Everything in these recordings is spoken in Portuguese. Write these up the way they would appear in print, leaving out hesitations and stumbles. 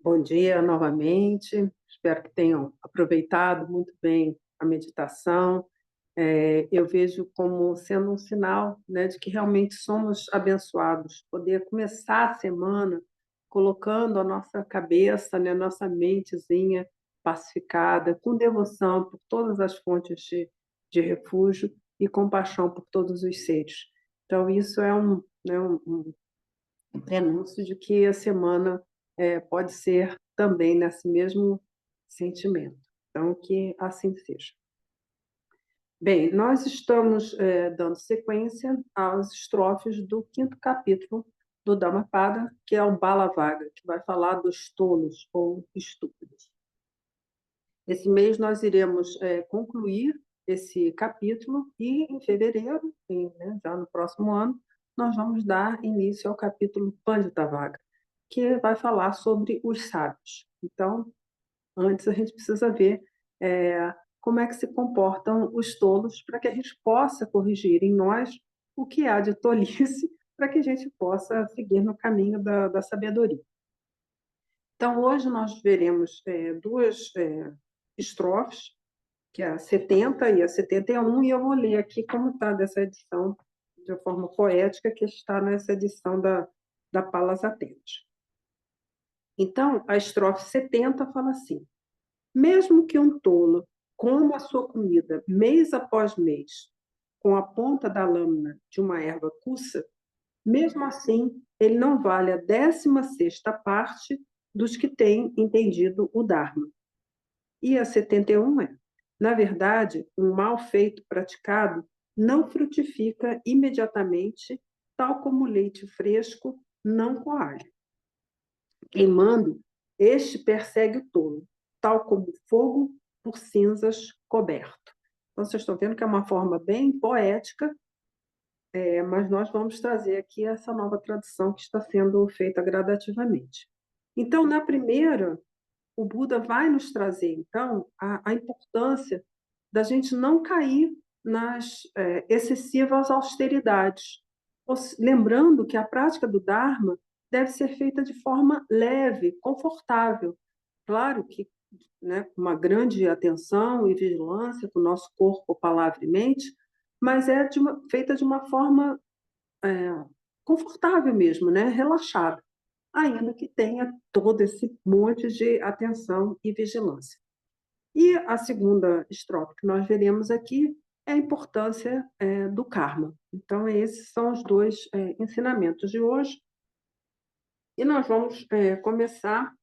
Bom dia novamente. Espero que tenham aproveitado muito bem a meditação. Eu vejo como sendo um sinal, né, de que realmente somos abençoados. Poder começar a semana colocando a nossa cabeça, né, nossa mentezinha pacificada, com devoção por todas as fontes de refúgio e compaixão por todos os seres. Então, isso é um prenúncio de que a semana pode ser também nesse mesmo sentimento. Então, que assim seja. Bem, nós estamos dando sequência às estrofes do quinto capítulo do Dhammapada, que é o Balavaga, que vai falar dos tolos ou estúpidos. Esse mês nós iremos concluir esse capítulo e, em fevereiro, né, já no próximo ano, nós vamos dar início ao capítulo Panditavaga, que vai falar sobre os sábios. Então, antes a gente precisa ver como é que se comportam os tolos para que a gente possa corrigir em nós o que há de tolice para que a gente possa seguir no caminho da sabedoria. Então, hoje nós veremos duas estrofes, que é a 70 e a 71, e eu vou ler aqui como está dessa edição, de forma poética, que está nessa edição da Palas Atenas. Então, a estrofe 70 fala assim: mesmo que um tolo coma a sua comida mês após mês, com a ponta da lâmina de uma erva cussa, mesmo assim, ele não vale a 16ª parte dos que têm entendido o Dharma. E a 71 é: na verdade, um mal feito praticado não frutifica imediatamente, tal como o leite fresco não coalha. Queimando, este persegue o tolo, tal como fogo por cinzas coberto. Então, vocês estão vendo que é uma forma bem poética, mas nós vamos trazer aqui essa nova tradução que está sendo feita gradativamente. Então, na primeira, o Buda vai nos trazer, então, a importância da gente não cair nas excessivas austeridades. Lembrando que a prática do Dharma deve ser feita de forma leve, confortável. Claro que, né, com uma grande atenção e vigilância com o nosso corpo, palavra e mente, mas feita de uma forma confortável mesmo, né, relaxada, ainda que tenha todo esse monte de atenção e vigilância. E a segunda estrofe que nós veremos aqui é a importância do karma. Então, esses são os dois ensinamentos de hoje. E nós vamos começar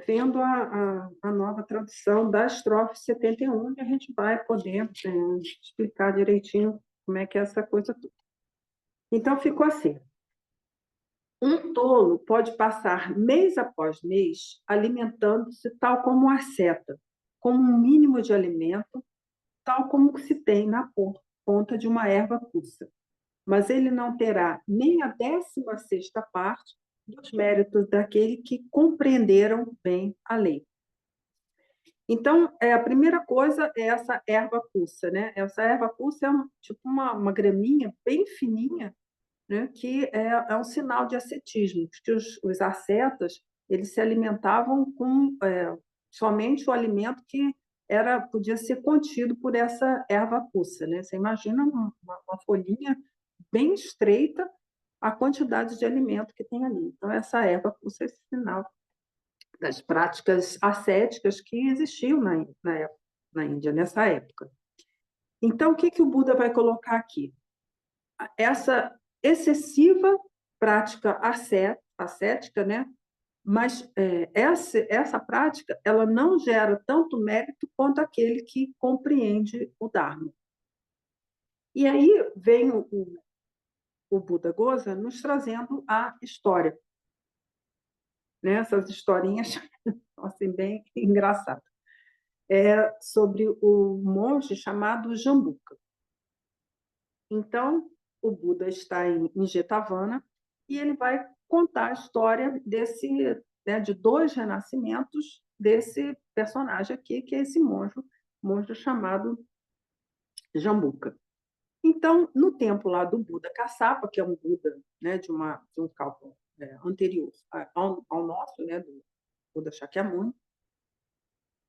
vendo a nova tradução da estrofe 71, e a gente vai poder explicar direitinho como é que é essa coisa toda. Então, ficou assim: um tolo pode passar mês após mês alimentando-se tal como um asceta, com um mínimo de alimento, tal como se tem na ponta de uma erva cussa. Mas ele não terá nem a 16ª parte dos méritos daquele que compreenderam bem a lei. Então, a primeira coisa é essa erva cussa, né? Essa erva cussa é tipo uma graminha bem fininha, né, que é um sinal de ascetismo, que os ascetas eles se alimentavam com somente o alimento que podia ser contido por essa erva cussa, né? Você imagina uma folhinha bem estreita, a quantidade de alimento que tem ali. Então, essa erva cussa é esse sinal das práticas ascéticas que existiam na Índia nessa época. Então, o que o Buda vai colocar aqui? Essa excessiva prática ascética, né? Mas essa prática ela não gera tanto mérito quanto aquele que compreende o Dharma. E aí vem o Buda Gosa nos trazendo a história, né? Essas historinhas assim, bem engraçadas. Sobre o monge chamado Jambuca. Então, o Buda está em Jetavana e ele vai contar a história de dois renascimentos desse personagem aqui, que é esse monge chamado Jambuca. Então, no tempo lá do Buda Kassapa, que é um Buda, né, de um anterior ao nosso, né, do Buda Shakyamuni.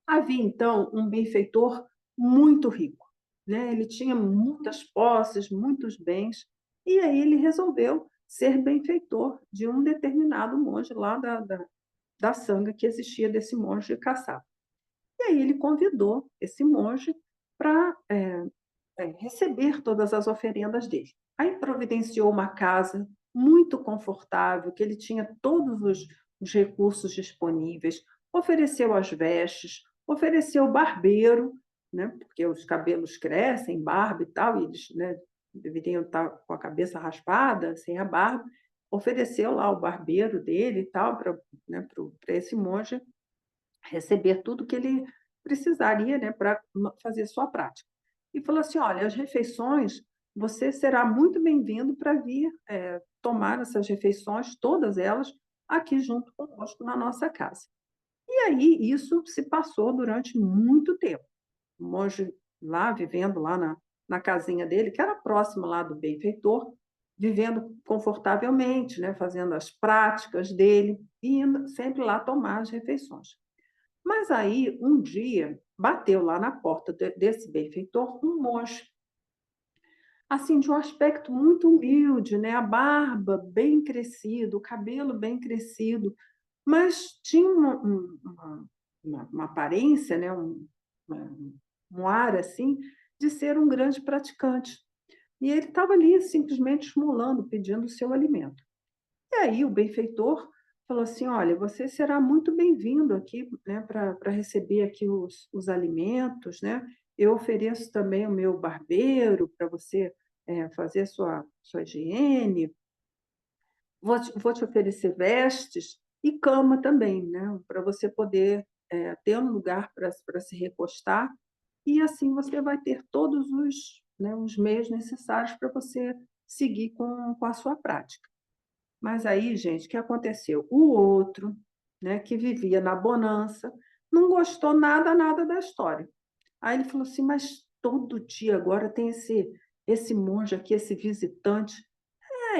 Havia, então, um benfeitor muito rico, né? Ele tinha muitas posses, muitos bens, e aí ele resolveu ser benfeitor de um determinado monge lá da sanga que existia desse monge caçado. E aí ele convidou esse monge para receber todas as oferendas dele. Aí providenciou uma casa muito confortável, que ele tinha todos os recursos disponíveis, ofereceu as vestes, ofereceu barbeiro, né, porque os cabelos crescem, barba e tal, e eles, né, deveriam estar com a cabeça raspada, sem a barba, ofereceu lá o barbeiro dele e tal, para, né, para esse monge receber tudo que ele precisaria, né, para fazer sua prática. E falou assim: olha, as refeições, você será muito bem-vindo para vir tomar essas refeições, todas elas, aqui junto conosco na nossa casa. E aí isso se passou durante muito tempo. O monge lá, vivendo lá na casinha dele, que era próxima lá do benfeitor, vivendo confortavelmente, né, fazendo as práticas dele e indo sempre lá tomar as refeições. Mas aí, um dia, bateu lá na porta desse benfeitor um monge, assim, de um aspecto muito humilde, né? A barba bem crescida, o cabelo bem crescido, mas tinha uma aparência, né? Um ar, assim, de ser um grande praticante. E ele estava ali simplesmente esmolando, pedindo o seu alimento. E aí o benfeitor falou assim: olha, você será muito bem-vindo aqui, né, para receber aqui os alimentos, né? Eu ofereço também o meu barbeiro para você fazer sua higiene, vou te oferecer vestes e cama também, né? Para você poder ter um lugar para se recostar, e assim você vai ter todos né, os meios necessários para você seguir com a sua prática. Mas aí, gente, o que aconteceu? O outro, né, que vivia na bonança, não gostou nada da história. Aí ele falou assim: mas todo dia agora tem esse monge aqui, esse visitante.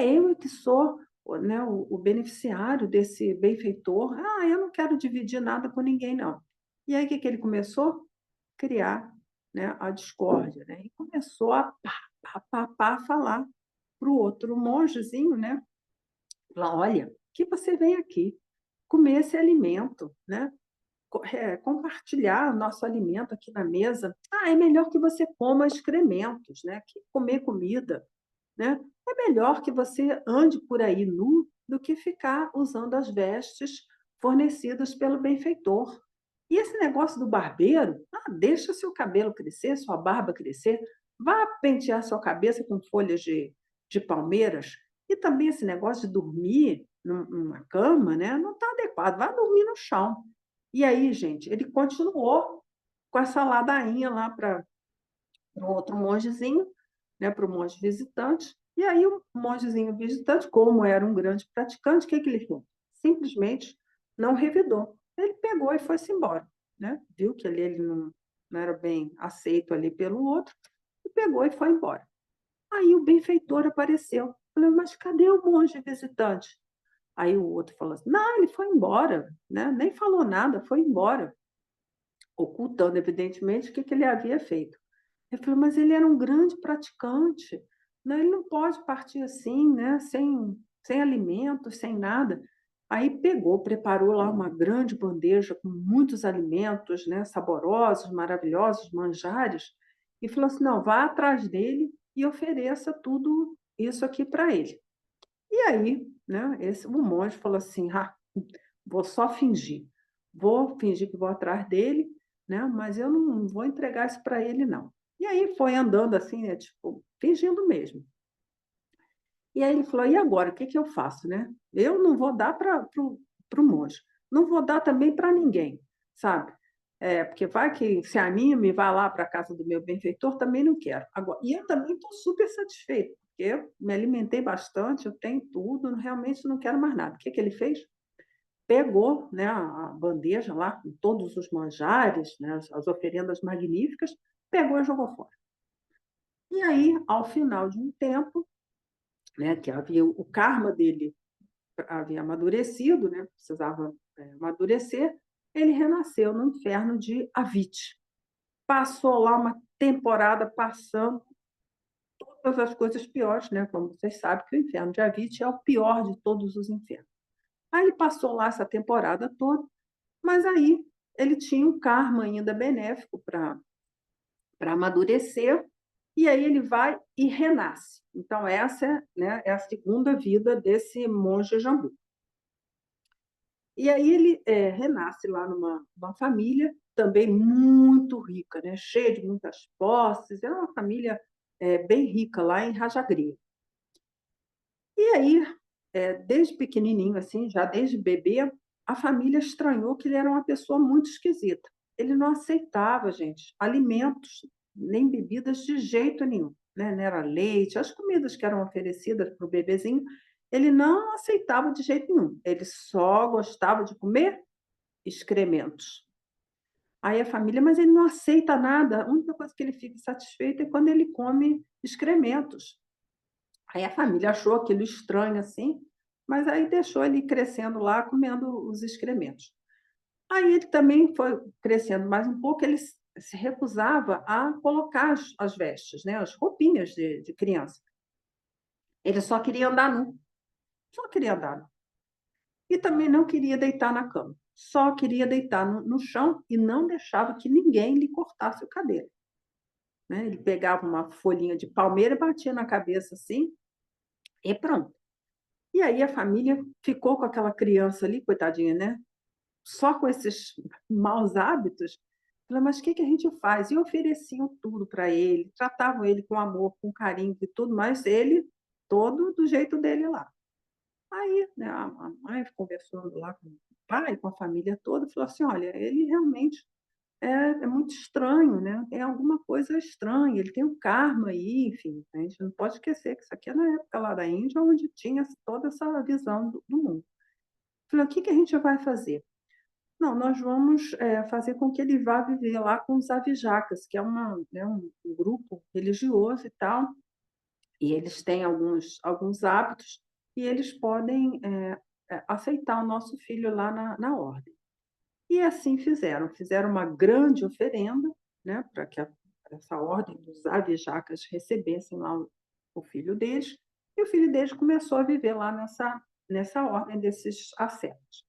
Eu é que sou, né, o beneficiário desse benfeitor. Eu não quero dividir nada com ninguém, não. E aí o que que ele começou? Criar, né, a discórdia, né? E começou a falar para o outro mongezinho, né? Falar: olha, que você vem aqui comer esse alimento, né? Compartilhar nosso alimento aqui na mesa. É melhor que você coma excrementos, né? Que comer comida, né? É melhor que você ande por aí nu do que ficar usando as vestes fornecidas pelo benfeitor. E esse negócio do barbeiro, deixa seu cabelo crescer, sua barba crescer, vá pentear sua cabeça com folhas de palmeiras. E também esse negócio de dormir numa cama, né, não está adequado, vá dormir no chão. E aí, gente, ele continuou com essa ladainha lá para o outro mongezinho, né, para o monge visitante. E aí o mongezinho visitante, como era um grande praticante, o que ele fez? Simplesmente não revidou. Ele pegou e foi-se embora, né? Viu que ali ele não era bem aceito ali pelo outro, e pegou e foi embora. Aí o benfeitor apareceu. Falei: mas cadê o monge visitante? Aí o outro falou assim: não, ele foi embora, né? Nem falou nada, foi embora, ocultando, evidentemente, o que ele havia feito. Eu falei: mas ele era um grande praticante, né? Ele não pode partir assim, né? Sem alimentos, sem nada. Aí pegou, preparou lá uma grande bandeja com muitos alimentos, né? Saborosos, maravilhosos, manjares, e falou assim: não, vá atrás dele e ofereça tudo isso aqui para ele. E aí, né? O monge falou assim: vou só fingir, vou fingir que vou atrás dele, né? Mas eu não vou entregar isso para ele, não. E aí foi andando assim, né? Tipo, fingindo mesmo. E aí ele falou: e agora, o que que eu faço, né? Eu não vou dar para o monge, não vou dar também para ninguém, sabe? Porque vai que se anime e vai lá para a casa do meu benfeitor, também não quero. Agora, e eu também estou super satisfeito, porque eu me alimentei bastante, eu tenho tudo, realmente não quero mais nada. O que que ele fez? Pegou, né, a bandeja lá com todos os manjares, né, as oferendas magníficas, pegou e jogou fora. E aí, ao final de um tempo, né, que havia o karma dele havia amadurecido, né, precisava, amadurecer, ele renasceu no inferno de Avit. Passou lá uma temporada passando todas as coisas piores, né, como vocês sabem que o inferno de Avit é o pior de todos os infernos. Aí ele passou lá essa temporada toda, mas aí ele tinha um karma ainda benéfico para amadurecer, e aí ele vai e renasce. Então essa é, né, é a segunda vida desse monge Jambu. E aí ele renasce lá numa família também muito rica, né? Cheia de muitas posses, era uma família bem rica lá em Rajagria. E aí, desde pequenininho, assim, já desde bebê, a família estranhou que ele era uma pessoa muito esquisita. Ele não aceitava, gente, alimentos nem bebidas de jeito nenhum, né? Não era leite, as comidas que eram oferecidas para o bebezinho, ele não aceitava de jeito nenhum. Ele só gostava de comer excrementos. Aí a família, mas ele não aceita nada, a única coisa que ele fica satisfeito é quando ele come excrementos. Aí a família achou aquilo estranho assim, mas aí deixou ele crescendo lá, comendo os excrementos. Aí ele também foi crescendo mais um pouco, ele se recusava a colocar as vestes, né, as roupinhas de criança. Ele só queria andar nu, só queria andar nu. E também não queria deitar na cama, só queria deitar no chão e não deixava que ninguém lhe cortasse o cabelo. Né? Ele pegava uma folhinha de palmeira, batia na cabeça assim e pronto. E aí a família ficou com aquela criança ali, coitadinha, né? Só com esses maus hábitos. Falei, mas o que a gente faz? E ofereciam tudo para ele, tratavam ele com amor, com carinho e tudo, mas ele todo do jeito dele lá. Aí, né, a mãe conversando lá com o pai, com a família toda, falou assim: olha, ele realmente é muito estranho, né? Tem alguma coisa estranha, ele tem um karma aí, enfim, a gente não pode esquecer que isso aqui é na época lá da Índia, onde tinha toda essa visão do mundo. Falei, o que a gente vai fazer? Não, nós vamos fazer com que ele vá viver lá com os avijakas, que é né, um grupo religioso e tal, e eles têm alguns hábitos, e eles podem aceitar o nosso filho lá na ordem. E assim fizeram uma grande oferenda, né, para que essa ordem dos avijakas recebessem lá o filho deles, e o filho deles começou a viver lá nessa ordem desses ascetas.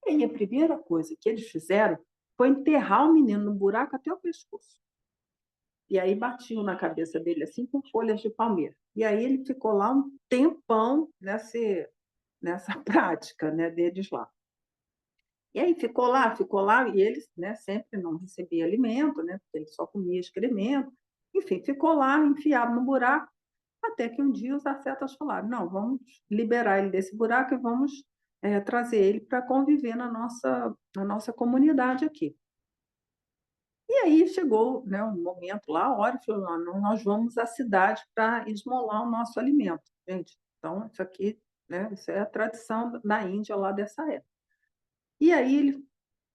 E aí a primeira coisa que eles fizeram foi enterrar o menino no buraco até o pescoço. E aí batiam na cabeça dele assim com folhas de palmeira. E aí ele ficou lá um tempão nessa prática, né, deles lá. E aí ficou lá, e eles, né, sempre não recebia alimento, né, porque ele só comia excremento. Enfim, ficou lá enfiado no buraco, até que um dia os ascetas falaram: não, vamos liberar ele desse buraco e vamos trazer ele para conviver na nossa comunidade aqui. E aí chegou, né, um momento lá, a hora, e falou: não, nós vamos à cidade para esmolar o nosso alimento. Gente, então isso aqui, né, isso é a tradição da Índia lá dessa época. E aí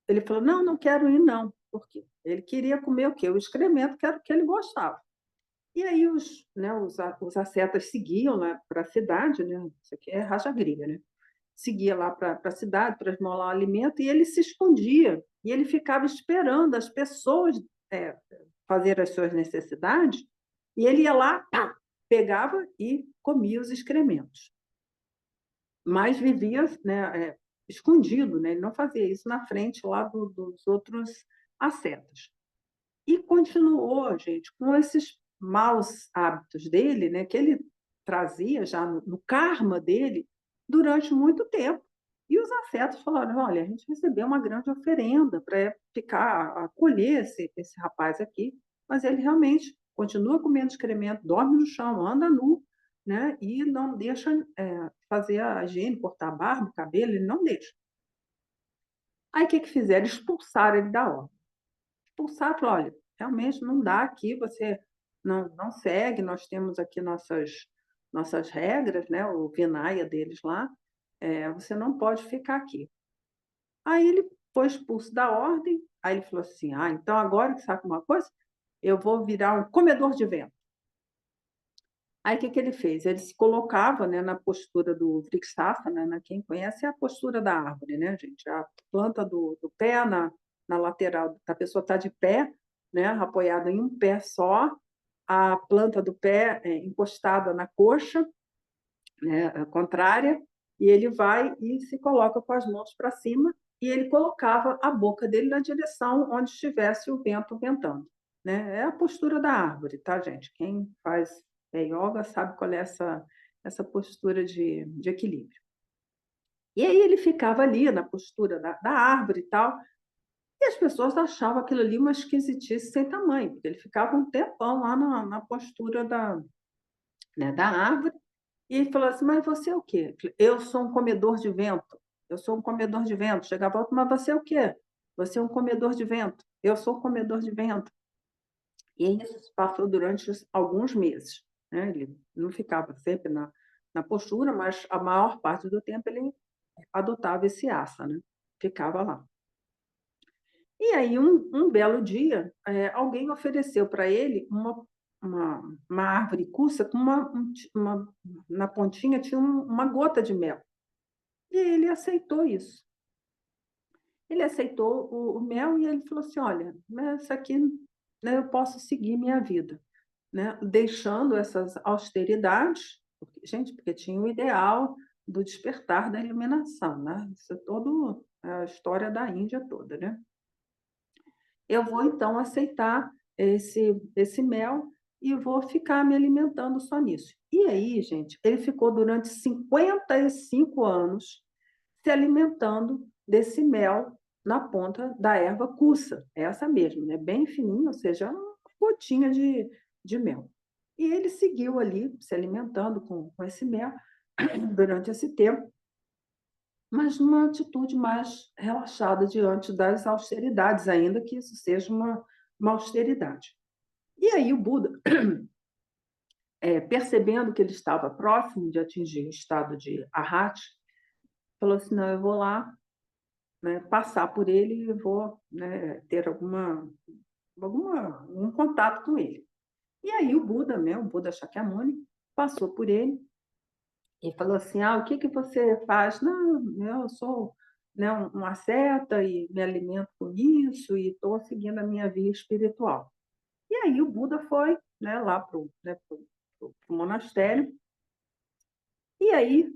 ele falou: não, não quero ir não. Por quê? Ele queria comer o quê? O excremento, que era o que ele gostava. E aí os ascetas seguiam lá para a cidade, né? Isso aqui é Rajagriha, né? Seguia lá para a cidade para esmolar o alimento e ele se escondia. E ele ficava esperando as pessoas é, fazer as suas necessidades e ele ia lá, pá, pegava e comia os excrementos. Mas vivia, né, escondido, né? Ele não fazia isso na frente lá dos outros ascetas. E continuou, gente, com esses maus hábitos dele, né, que ele trazia já no karma dele durante muito tempo. E os afetos falaram: olha, a gente recebeu uma grande oferenda para acolher esse rapaz aqui, mas ele realmente continua comendo excremento, dorme no chão, anda nu, né, e não deixa fazer a higiene, cortar a barba, o cabelo, ele não deixa. Aí o que fizeram? Expulsaram ele da ordem. Expulsar, falar: olha, realmente não dá aqui, você não segue, nós temos aqui nossas regras, né, o Vinaya deles lá, você não pode ficar aqui. Aí ele foi expulso da ordem, aí ele falou assim: ah, então agora que sabe uma coisa? Eu vou virar um comedor de vento. Aí, o que que ele fez? Ele se colocava, né, na postura do Vrikshasana, né, quem conhece é a postura da árvore, né, gente? A planta do pé na lateral, a pessoa está de pé, né, apoiada em um pé só, a planta do pé encostada na coxa, né, contrária, e ele vai e se coloca com as mãos para cima, e ele colocava a boca dele na direção onde estivesse o vento ventando, né? É a postura da árvore, tá, gente? Quem faz yoga sabe qual é essa postura de equilíbrio. E aí ele ficava ali na postura da árvore e tal, e as pessoas achavam aquilo ali uma esquisitice sem tamanho, porque ele ficava um tempão lá na postura né, da árvore, e ele falou assim: mas você é o quê? Eu sou um comedor de vento. Eu sou um comedor de vento. Chegava outro, mas você é o quê? Você é um comedor de vento. Eu sou um comedor de vento. E isso se passou durante alguns meses, né? Ele não ficava sempre na postura, mas a maior parte do tempo ele adotava esse asana, né? Ficava lá. E aí, um belo dia, alguém ofereceu para ele uma árvore cussa com na pontinha tinha uma gota de mel. E ele aceitou isso. Ele aceitou o mel e ele falou assim: olha, né, isso aqui, né, eu posso seguir minha vida, né, deixando essas austeridades, porque tinha o ideal do despertar da iluminação, né? Isso é todo a história da Índia toda, né? Eu vou então aceitar esse mel e vou ficar me alimentando só nisso. E aí, gente, ele ficou durante 55 anos se alimentando desse mel na ponta da erva cussa, essa mesmo, né? Bem fininha, ou seja, uma gotinha de mel. E ele seguiu ali se alimentando com esse mel durante esse tempo, mas numa atitude mais relaxada diante das austeridades, ainda que isso seja uma austeridade. E aí o Buda, percebendo que ele estava próximo de atingir o estado de arhat, falou assim: não, eu vou lá, né, passar por ele e vou, né, ter um contato com ele. E aí o Buda, né, o Buda Shakyamuni, passou por ele e falou assim: o que que você faz? Não, eu sou, né, um asceta e me alimento com isso e estou seguindo a minha via espiritual. E aí o Buda foi, né, lá para o, né, pro monastério, e aí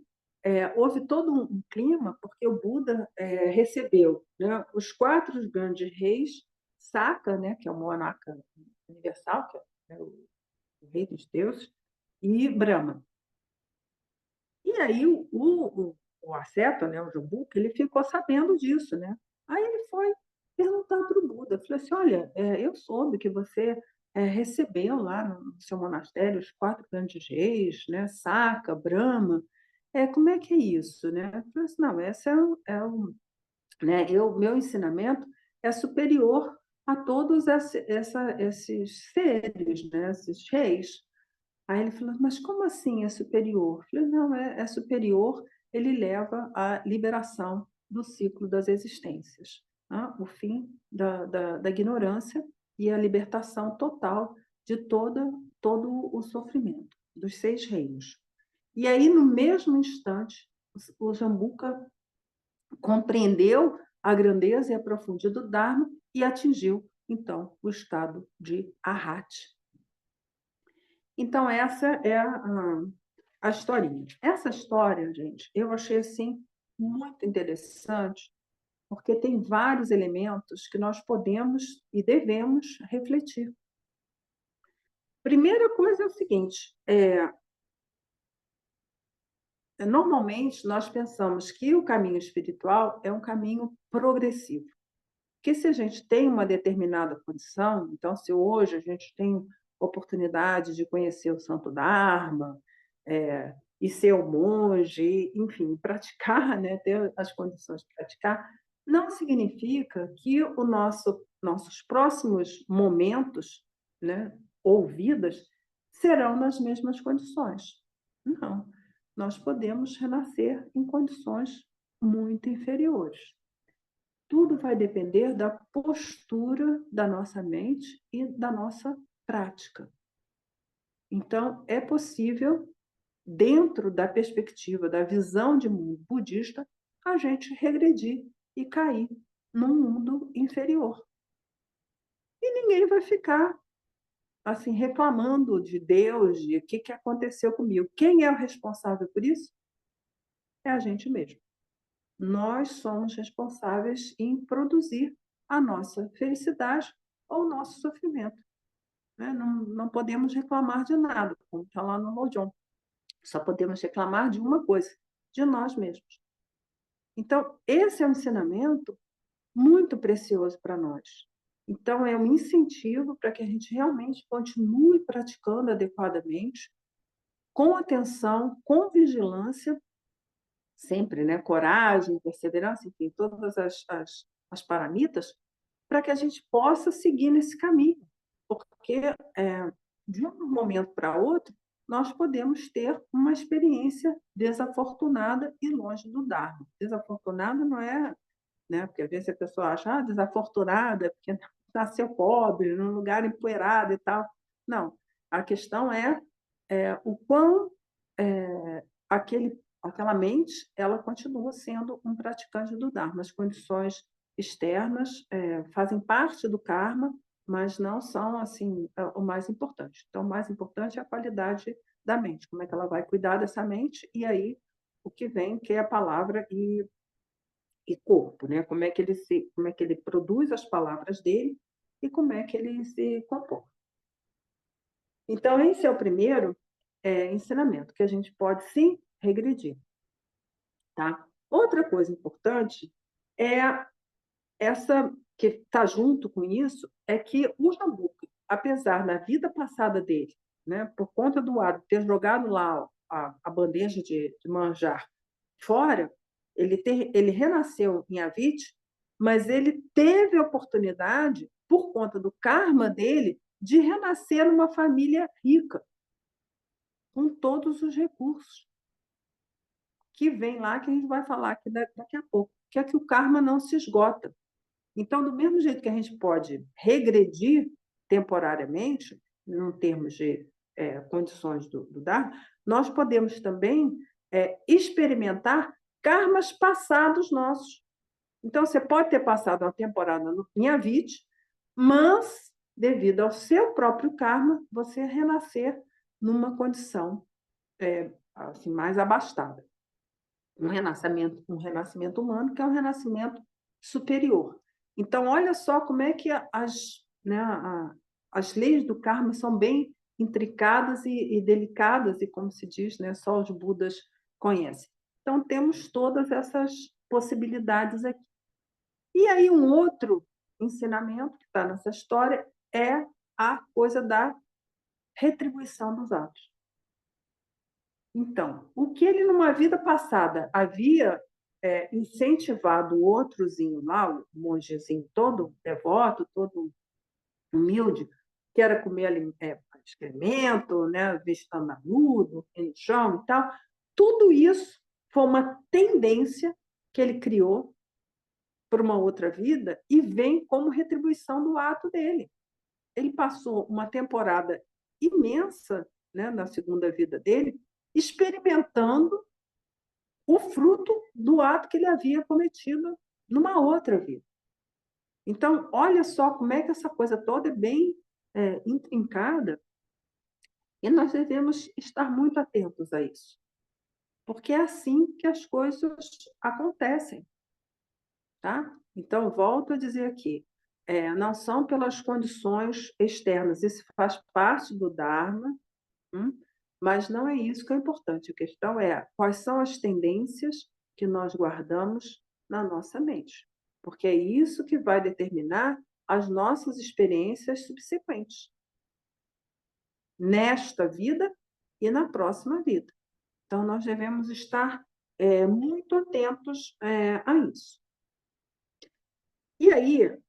houve todo um clima, porque o Buda recebeu, né, os quatro grandes reis, Saka, né, que é o monarca universal, que é o rei dos deuses, e Brahma. E aí o asceta, né, o Jobuca, ele ficou sabendo disso, né? Aí ele foi perguntar para o Buda, falou assim: olha, eu soube que você recebeu lá no seu monastério os quatro grandes reis, né, Saka, Brahma, como é que é isso, né? Eu falei assim: não, essa né, meu ensinamento é superior a todos esses seres, né, esses reis. Aí ele falou: mas como assim é superior? Eu falei: não, é superior, ele leva à liberação do ciclo das existências, tá? O fim da ignorância e a libertação total de todo o sofrimento, dos seis reinos. E aí, no mesmo instante, o Jambuca compreendeu a grandeza e a profundidade do Dharma e atingiu, então, o estado de Arhat. Então, essa é a historinha. Essa história, gente, eu achei assim muito interessante, porque tem vários elementos que nós podemos e devemos refletir. Primeira coisa é o seguinte: normalmente nós pensamos que o caminho espiritual é um caminho progressivo. Porque se a gente tem uma determinada condição, então, se hoje a gente tem oportunidade de conhecer o Santo Dharma, e ser um monge, enfim, praticar, né, ter as condições de praticar, não significa que nossos próximos momentos, né, ou vidas serão nas mesmas condições. Não, nós podemos renascer em condições muito inferiores. Tudo vai depender da postura da nossa mente e da nossa prática. Então, é possível, dentro da perspectiva, da visão de mundo budista, a gente regredir e cair num mundo inferior. E ninguém vai ficar assim reclamando de Deus, de o que que aconteceu comigo. Quem é o responsável por isso? É a gente mesmo. Nós somos responsáveis em produzir a nossa felicidade ou o nosso sofrimento, né? Não podemos reclamar de nada, como está lá no Lojong. Só podemos reclamar de uma coisa, de nós mesmos. Então, esse é um ensinamento muito precioso para nós. Então, é um incentivo para que a gente realmente continue praticando adequadamente, com atenção, com vigilância, sempre, né? Coragem, perseverança, enfim, todas as paramitas, para que a gente possa seguir nesse caminho. Porque, de um momento para outro, nós podemos ter uma experiência desafortunada e longe do Dharma. Desafortunada não é, né? Porque às vezes a pessoa acha, desafortunada porque nasceu pobre, num lugar empoeirado e tal. Não, a questão é o quão aquela mente ela continua sendo um praticante do Dharma. As condições externas fazem parte do karma, mas não são assim o mais importante. Então, o mais importante é a qualidade da mente, como é que ela vai cuidar dessa mente, e aí o que vem, que é a palavra e corpo, né? Como é que ele produz as palavras dele e como é que ele se comporta. Então, esse é o primeiro ensinamento, que a gente pode sim regredir. Tá? Outra coisa importante é essa que está junto com isso, é que o Jambuca, apesar da vida passada dele, né, por conta do ato ter jogado lá a bandeja de manjar fora, ele renasceu em Avit, mas ele teve a oportunidade, por conta do karma dele, de renascer numa família rica, com todos os recursos que vem lá, que a gente vai falar aqui daqui a pouco, que é que o karma não se esgota. Então, do mesmo jeito que a gente pode regredir temporariamente, em termos de condições do Dharma, nós podemos também experimentar karmas passados nossos. Então, você pode ter passado uma temporada em Avit, mas, devido ao seu próprio karma, você renascer numa condição assim, mais abastada. Um renascimento humano, que é um renascimento superior. Então, olha só como é que as leis do karma são bem intricadas e delicadas, e como se diz, né, só os Budas conhecem. Então, temos todas essas possibilidades aqui. E aí, um outro ensinamento que está nessa história é a coisa da retribuição dos atos. Então, o que ele, numa vida passada, havia incentivado o outrozinho lá, o mongezinho todo devoto, todo humilde, que era comer excremento, né, vestir nudo, no chão e tal, tudo isso foi uma tendência que ele criou para uma outra vida e vem como retribuição do ato dele. Ele passou uma temporada imensa, né, na segunda vida dele, experimentando o fruto do ato que ele havia cometido numa outra vida. Então, olha só como é que essa coisa toda é bem intrincada, e nós devemos estar muito atentos a isso, porque é assim que as coisas acontecem. Tá? Então, volto a dizer aqui, não são pelas condições externas, isso faz parte do Dharma, mas não é isso que é importante. A questão é quais são as tendências que nós guardamos na nossa mente, porque é isso que vai determinar as nossas experiências subsequentes, nesta vida e na próxima vida. Então, nós devemos estar muito atentos a isso. E aí,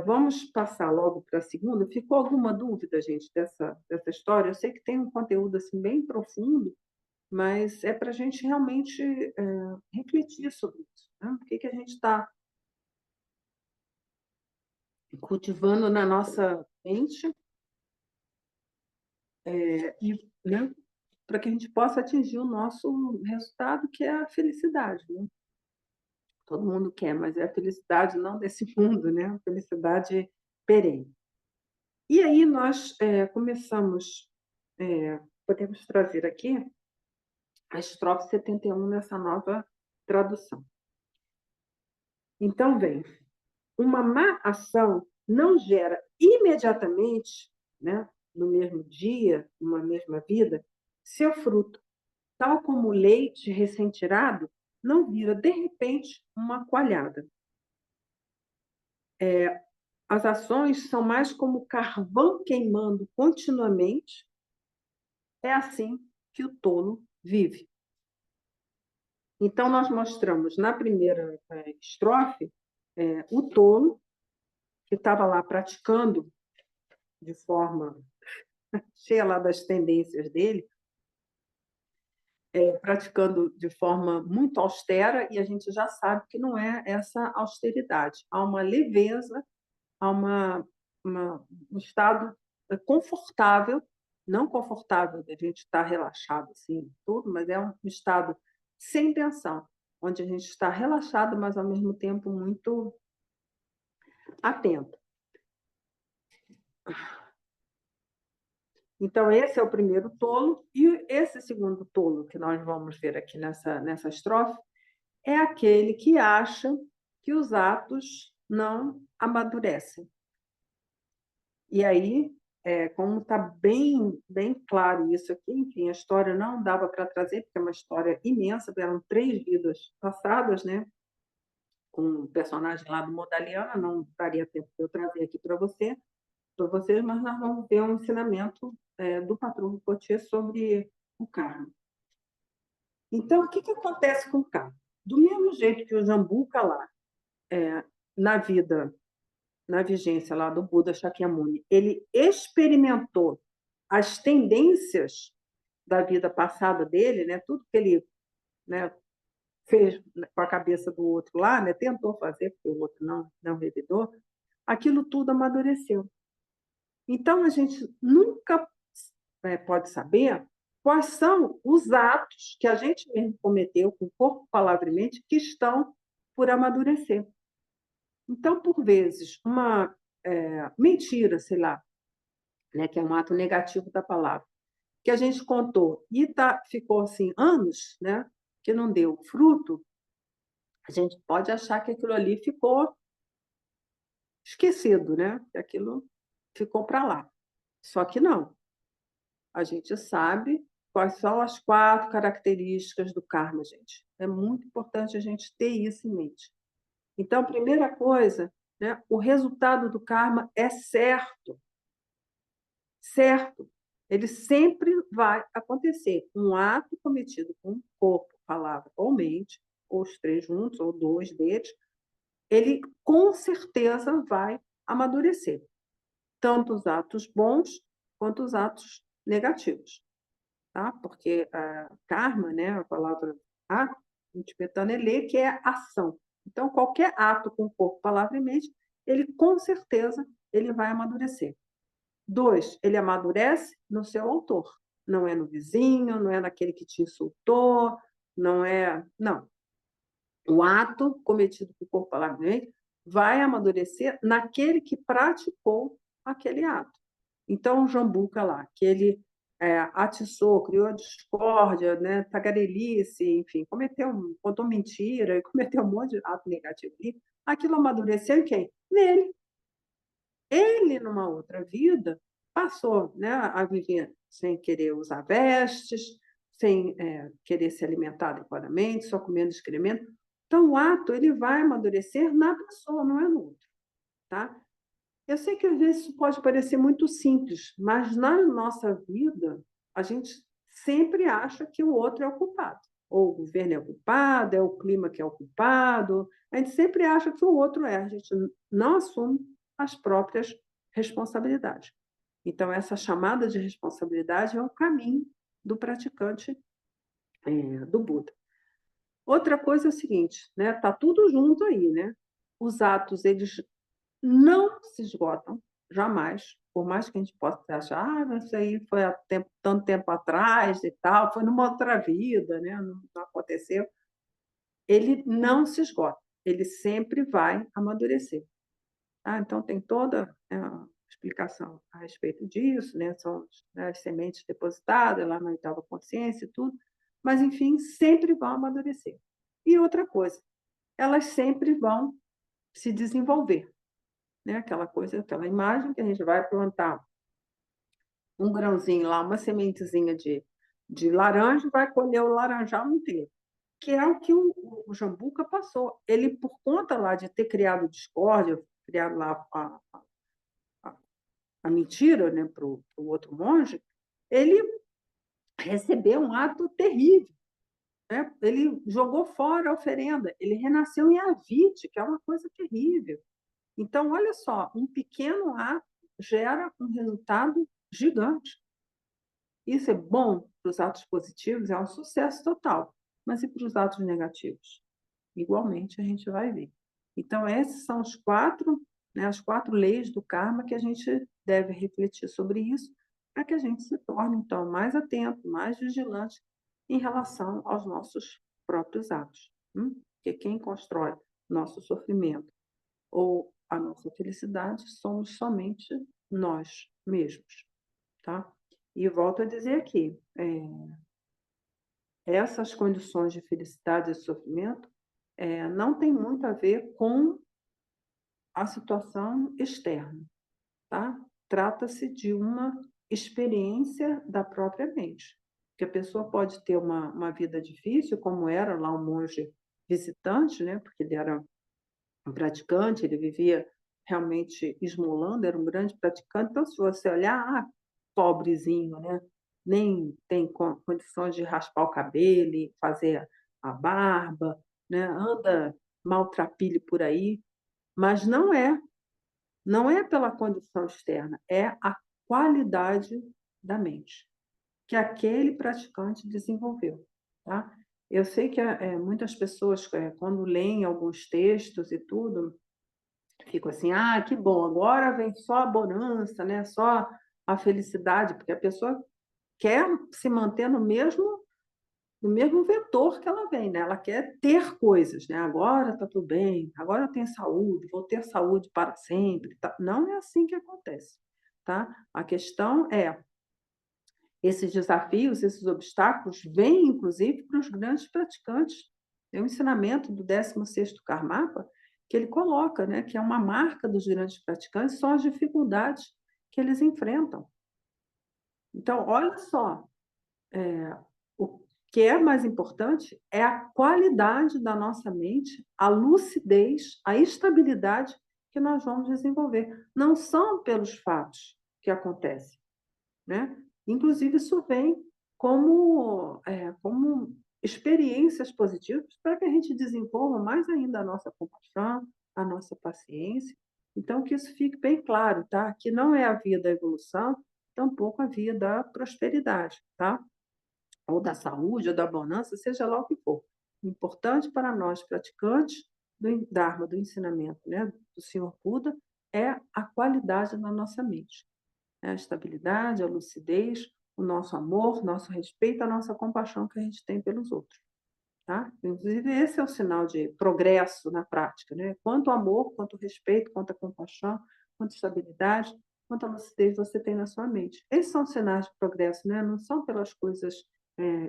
vamos passar logo para a segunda. Ficou alguma dúvida, gente, dessa história? Eu sei que tem um conteúdo assim, bem profundo, mas é para a gente realmente refletir sobre isso. Né? O que a gente está cultivando na nossa mente né, para que a gente possa atingir o nosso resultado, que é a felicidade, né? Todo mundo quer, mas é a felicidade não desse mundo, né? A felicidade perene. E aí nós começamos, podemos trazer aqui a estrofe 71 nessa nova tradução. Então, vem, uma má ação não gera imediatamente, né, no mesmo dia, numa mesma vida, seu fruto, tal como o leite recém-tirado não vira, de repente, uma coalhada. As ações são mais como carvão queimando continuamente, é assim que o tolo vive. Então, nós mostramos na primeira estrofe o tolo, que estava lá praticando de forma cheia lá das tendências dele, praticando de forma muito austera, e a gente já sabe que não é essa austeridade. Há uma leveza, há um estado confortável, não confortável de a gente estar relaxado assim, tudo, mas é um estado sem tensão, onde a gente está relaxado, mas ao mesmo tempo muito atento. Então, esse é o primeiro tolo, e esse segundo tolo que nós vamos ver aqui nessa estrofe é aquele que acha que os atos não amadurecem. E aí, como está bem claro isso aqui, enfim, a história não dava para trazer, porque é uma história imensa, eram 3 vidas passadas, né? Com um personagem lá do Modaliana, não daria tempo de eu trazer aqui para vocês, mas nós vamos ter um ensinamento do patrão Potier sobre o karma. Então, o que acontece com o karma? Do mesmo jeito que o Jambuca lá, na vida, na vigência lá do Buda Shakyamuni, ele experimentou as tendências da vida passada dele, né? Tudo que ele, né, fez com a cabeça do outro lá, né? Tentou fazer, porque o outro não revidou, aquilo tudo amadureceu. Então, a gente nunca pode saber quais são os atos que a gente mesmo cometeu com corpo, palavra e mente que estão por amadurecer. Então, por vezes, uma mentira, sei lá, né, que é um ato negativo da palavra, que a gente contou e ficou assim anos, né, que não deu fruto, a gente pode achar que aquilo ali ficou esquecido, né? Que aquilo ficou para lá. Só que não. A gente sabe quais são as 4 características do karma, gente. É muito importante a gente ter isso em mente. Então, primeira coisa, né, o resultado do karma é certo. Certo. Ele sempre vai acontecer. Um ato cometido com corpo, palavra ou mente, ou os 3 juntos, ou 2 deles, ele com certeza vai amadurecer. Tanto os atos bons quanto os atos negativos. Tá? Porque karma, né, a palavra ato, tibetano é lê, que é ação. Então, qualquer ato com corpo, palavra e mente, ele com certeza ele vai amadurecer. 2, ele amadurece no seu autor. Não é no vizinho, não é naquele que te insultou, não é... Não. O ato cometido com corpo, palavra e mente vai amadurecer naquele que praticou aquele ato. Então, o Jambuca lá, que ele atiçou, criou discórdia, né, tagarelice, enfim, contou mentira e cometeu um monte de ato negativo ali, aquilo amadureceu em quem? Nele. Ele, numa outra vida, passou, né, a viver sem querer usar vestes, sem querer se alimentar adequadamente, só comendo excremento. Então, o ato ele vai amadurecer na pessoa, não é no outro. Tá? Eu sei que às vezes isso pode parecer muito simples, mas na nossa vida, a gente sempre acha que o outro é o culpado. Ou o governo é o culpado, é o clima que é o culpado. A gente sempre acha que o outro é. A gente não assume as próprias responsabilidades. Então, essa chamada de responsabilidade é o caminho do praticante do Buda. Outra coisa é o seguinte, né? Tá tudo junto aí, né? Os atos, eles não se esgotam, jamais. por mais que a gente possa achar: "Ah, mas isso aí foi há tanto tempo atrás e tal, foi numa outra vida, né, não aconteceu", ele não se esgota, ele sempre vai amadurecer, tá. Então tem toda, a explicação a respeito disso, né, são as sementes depositadas lá na oitava consciência e tudo, mas enfim, sempre vão amadurecer. E outra coisa, elas sempre vão se desenvolver, né, aquela coisa, aquela imagem que a gente vai plantar um grãozinho lá, uma sementezinha de laranja, vai colher o laranjal inteiro, que é o que o Jambuca passou. Ele, por conta lá de ter criado discórdia, criado lá a mentira, né, para o outro monge, ele recebeu um ato terrível, né? Ele jogou fora a oferenda, ele renasceu em Avite, que é uma coisa terrível. Então, olha só, um pequeno ato gera um resultado gigante. Isso é bom para os atos positivos, é um sucesso total. Mas e para os atos negativos? Igualmente a gente vai ver. Então, esses são os 4, né, as 4 leis do karma que a gente deve refletir sobre isso, para que a gente se torne, então, mais atento, mais vigilante em relação aos nossos próprios atos. Porque quem constrói nosso sofrimento ou a nossa felicidade somos somente nós mesmos, tá? E volto a dizer aqui, essas condições de felicidade e sofrimento, não tem muito a ver com a situação externa, tá? Trata-se de uma experiência da própria mente, que a pessoa pode ter uma vida difícil, como era lá um monge visitante, né, porque ele era um praticante, ele vivia realmente esmolando, era um grande praticante. Então, se você olhar, pobrezinho, né? Nem tem condições de raspar o cabelo e fazer a barba, né? Anda maltrapilho por aí, mas não é pela condição externa, é a qualidade da mente que aquele praticante desenvolveu, tá? Eu sei que muitas pessoas, quando leem alguns textos e tudo, ficam assim: "Ah, que bom, agora vem só a bonança, né, só a felicidade", porque a pessoa quer se manter no mesmo vetor que ela vem, né, ela quer ter coisas, né, "Agora está tudo bem, agora eu tenho saúde, vou ter saúde para sempre", tá. Não é assim que acontece, tá. A questão é, esses desafios, esses obstáculos vêm inclusive para os grandes praticantes. Tem um ensinamento do 16º Karmapa que ele coloca, né, que é uma marca dos grandes praticantes, são as dificuldades que eles enfrentam. Então, olha só, o que é mais importante é a qualidade da nossa mente, a lucidez, a estabilidade que nós vamos desenvolver. Não são pelos fatos que acontecem, né? Inclusive, isso vem como experiências positivas para que a gente desenvolva mais ainda a nossa compaixão, a nossa paciência. Então, que isso fique bem claro, tá? Que não é a via da evolução, tampouco a via da prosperidade, tá? Ou da saúde, ou da bonança, seja lá o que for. O importante para nós praticantes do Dharma, do ensinamento, né, do Senhor Buda, é a qualidade da nossa mente, né? A estabilidade, a lucidez, o nosso amor, nosso respeito, a nossa compaixão que a gente tem pelos outros, tá? Inclusive, esse é o sinal de progresso na prática, né? Quanto amor, quanto respeito, quanto compaixão, quanto estabilidade, quanto a lucidez você tem na sua mente. Esses são sinais de progresso, né? Não são pelas coisas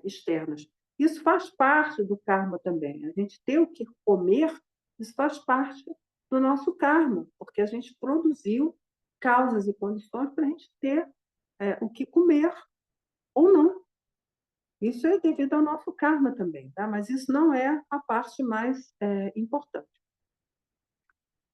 externas. Isso faz parte do karma também. A gente ter o que comer, isso faz parte do nosso karma, porque a gente produziu causas e condições para a gente ter o que comer ou não. Isso é devido ao nosso karma também, tá? Mas isso não é a parte mais importante,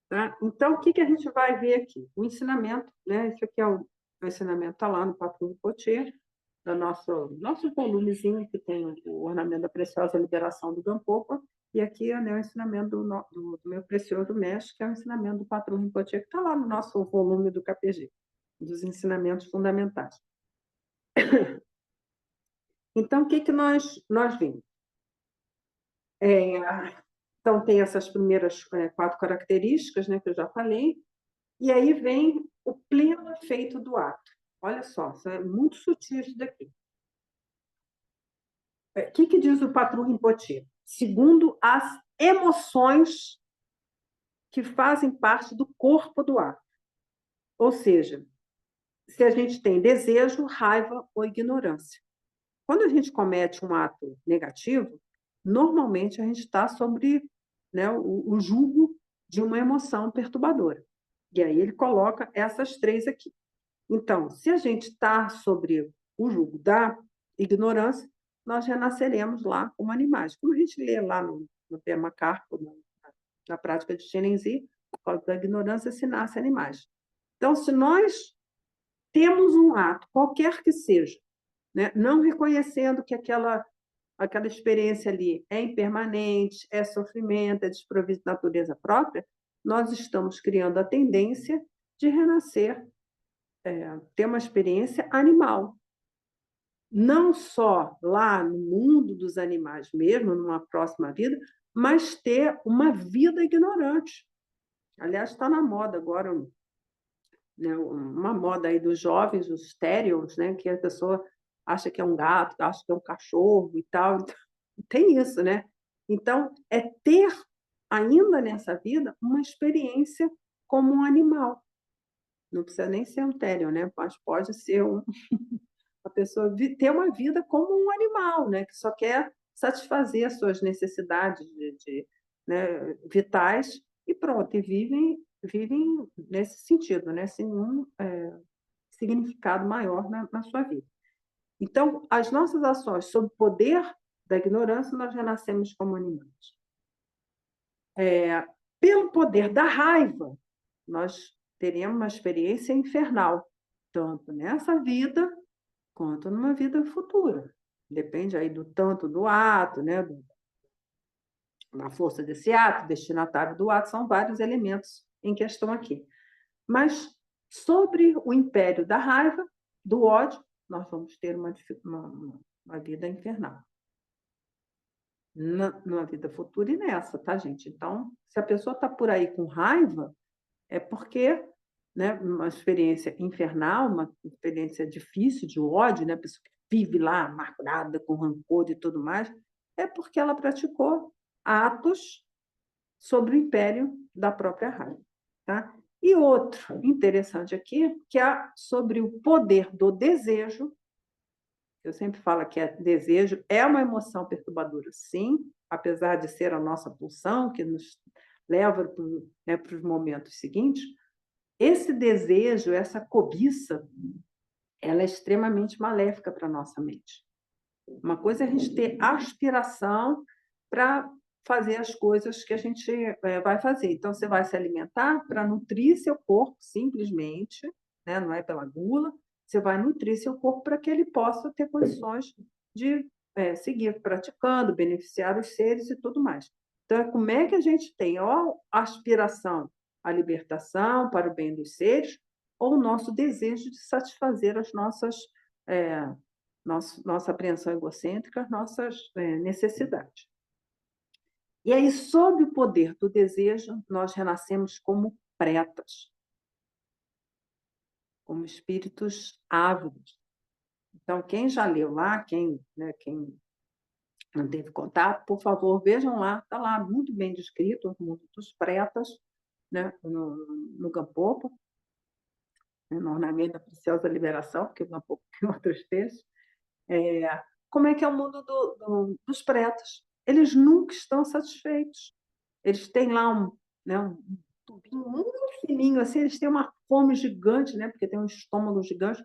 tá? Então, o que que a gente vai ver aqui? O ensinamento, né? Isso aqui é o ensinamento, está lá no Patrulho Rinpoche, do nosso volumezinho que tem o ornamento da preciosa liberação do Gampopa, e aqui é, né, o ensinamento do meu precioso mestre, que é o ensinamento do Patrulho Rinpoche, que está lá no nosso volume do KPG, dos ensinamentos fundamentais. Então, o que que nós vimos? Então, tem essas primeiras 4 características, né, que eu já falei. E aí vem o pleno efeito do ato. Olha só, isso é muito sutil isso daqui. O que diz o Patrul Rinpoche? Segundo as emoções que fazem parte do corpo do ato. Ou seja, se a gente tem desejo, raiva ou ignorância. Quando a gente comete um ato negativo, normalmente a gente está sobre, né, o jugo de uma emoção perturbadora. E aí ele coloca essas três aqui. Então, se a gente está sobre o jugo da ignorância, nós renasceremos lá como animais. Como a gente lê lá no tema Carpo, na prática de Xenenzi, por causa da ignorância se nasce animais. Então, se nós temos um ato, qualquer que seja, né, não reconhecendo que aquela experiência ali é impermanente, é sofrimento, é desprovido de natureza própria, nós estamos criando a tendência de renascer, ter uma experiência animal. Não só lá no mundo dos animais mesmo, numa próxima vida, mas ter uma vida ignorante. Aliás, está na moda agora, né, uma moda aí dos jovens, os stereos, né, que a pessoa acha que é um gato, acha que é um cachorro e tal. Então, tem isso, né? Então, é ter ainda nessa vida uma experiência como um animal. Não precisa nem ser um téreo, né? Mas pode ser uma pessoa ter uma vida como um animal, né? Que só quer satisfazer as suas necessidades né, vitais e pronto, e vivem nesse sentido, né? Sem nenhum significado maior na sua vida. Então, as nossas ações sob o poder da ignorância, nós renascemos como animais. Pelo poder da raiva, nós teremos uma experiência infernal, tanto nessa vida quanto numa vida futura. Depende aí do tanto do ato, né? Da força desse ato, destinatário do ato, são vários elementos em questão aqui. Mas sobre o império da raiva, do ódio, nós vamos ter uma vida infernal. Numa vida futura e nessa, tá, gente? Então, se a pessoa está por aí com raiva, é porque, né, uma experiência infernal, uma experiência difícil de ódio, né, a pessoa que vive lá amargurada, com rancor e tudo mais, é porque ela praticou atos sobre o império da própria raiva. Tá? E outro interessante aqui, que é sobre o poder do desejo. Eu sempre falo que desejo é uma emoção perturbadora, sim, apesar de ser a nossa pulsão que nos leva para os momentos seguintes. Esse desejo, essa cobiça, ela é extremamente maléfica para a nossa mente. Uma coisa é a gente ter aspiração para fazer as coisas que a gente vai fazer. Então, você vai se alimentar para nutrir seu corpo, simplesmente, né? Não é pela gula, você vai nutrir seu corpo para que ele possa ter condições de seguir praticando, beneficiar os seres e tudo mais. Então, como é que a gente tem ou a aspiração à libertação para o bem dos seres, ou o nosso desejo de satisfazer as nossa apreensão egocêntrica, nossas necessidades. E aí, sob o poder do desejo, nós renascemos como pretas, como espíritos ávidos. Então, quem já leu lá, quem não teve contato, por favor, vejam lá, está lá muito bem descrito o mundo dos pretas, né, no Gampopa, né, no Ornamento da Preciosa Liberação, porque o Gampopa tem outros textos. Como é que é o mundo dos pretas? Eles nunca estão satisfeitos. Eles têm lá um tubinho muito fininho, assim, eles têm uma fome gigante, né, porque tem um estômago gigante,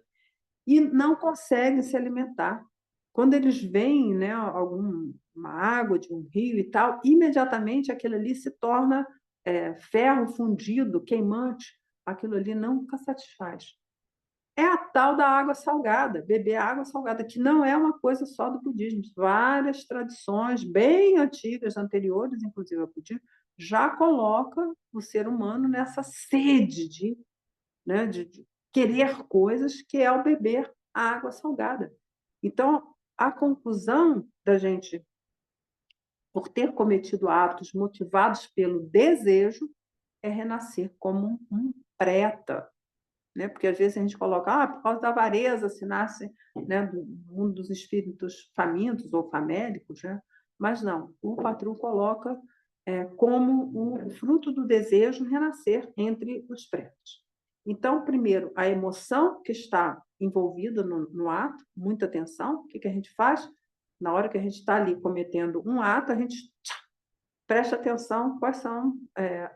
e não conseguem se alimentar. Quando eles veem, né, alguma água de um rio e tal, imediatamente aquilo ali se torna ferro fundido, queimante. Aquilo ali nunca satisfaz. É a tal da água salgada, beber água salgada, que não é uma coisa só do budismo. Várias tradições bem antigas, anteriores, inclusive ao budismo, já colocam o ser humano nessa sede né, de querer coisas, que é o beber a água salgada. Então, a conclusão da gente, por ter cometido atos motivados pelo desejo, é renascer como um preta, né? Porque às vezes a gente coloca, por causa da avareza se nasce, né, do mundo dos espíritos famintos ou famélicos, né? Mas não, o Patru coloca como o fruto do desejo renascer entre os pretos. Então, primeiro, a emoção que está envolvida no ato, muita atenção, o que a gente faz? Na hora que a gente está ali cometendo um ato, a gente presta atenção quais são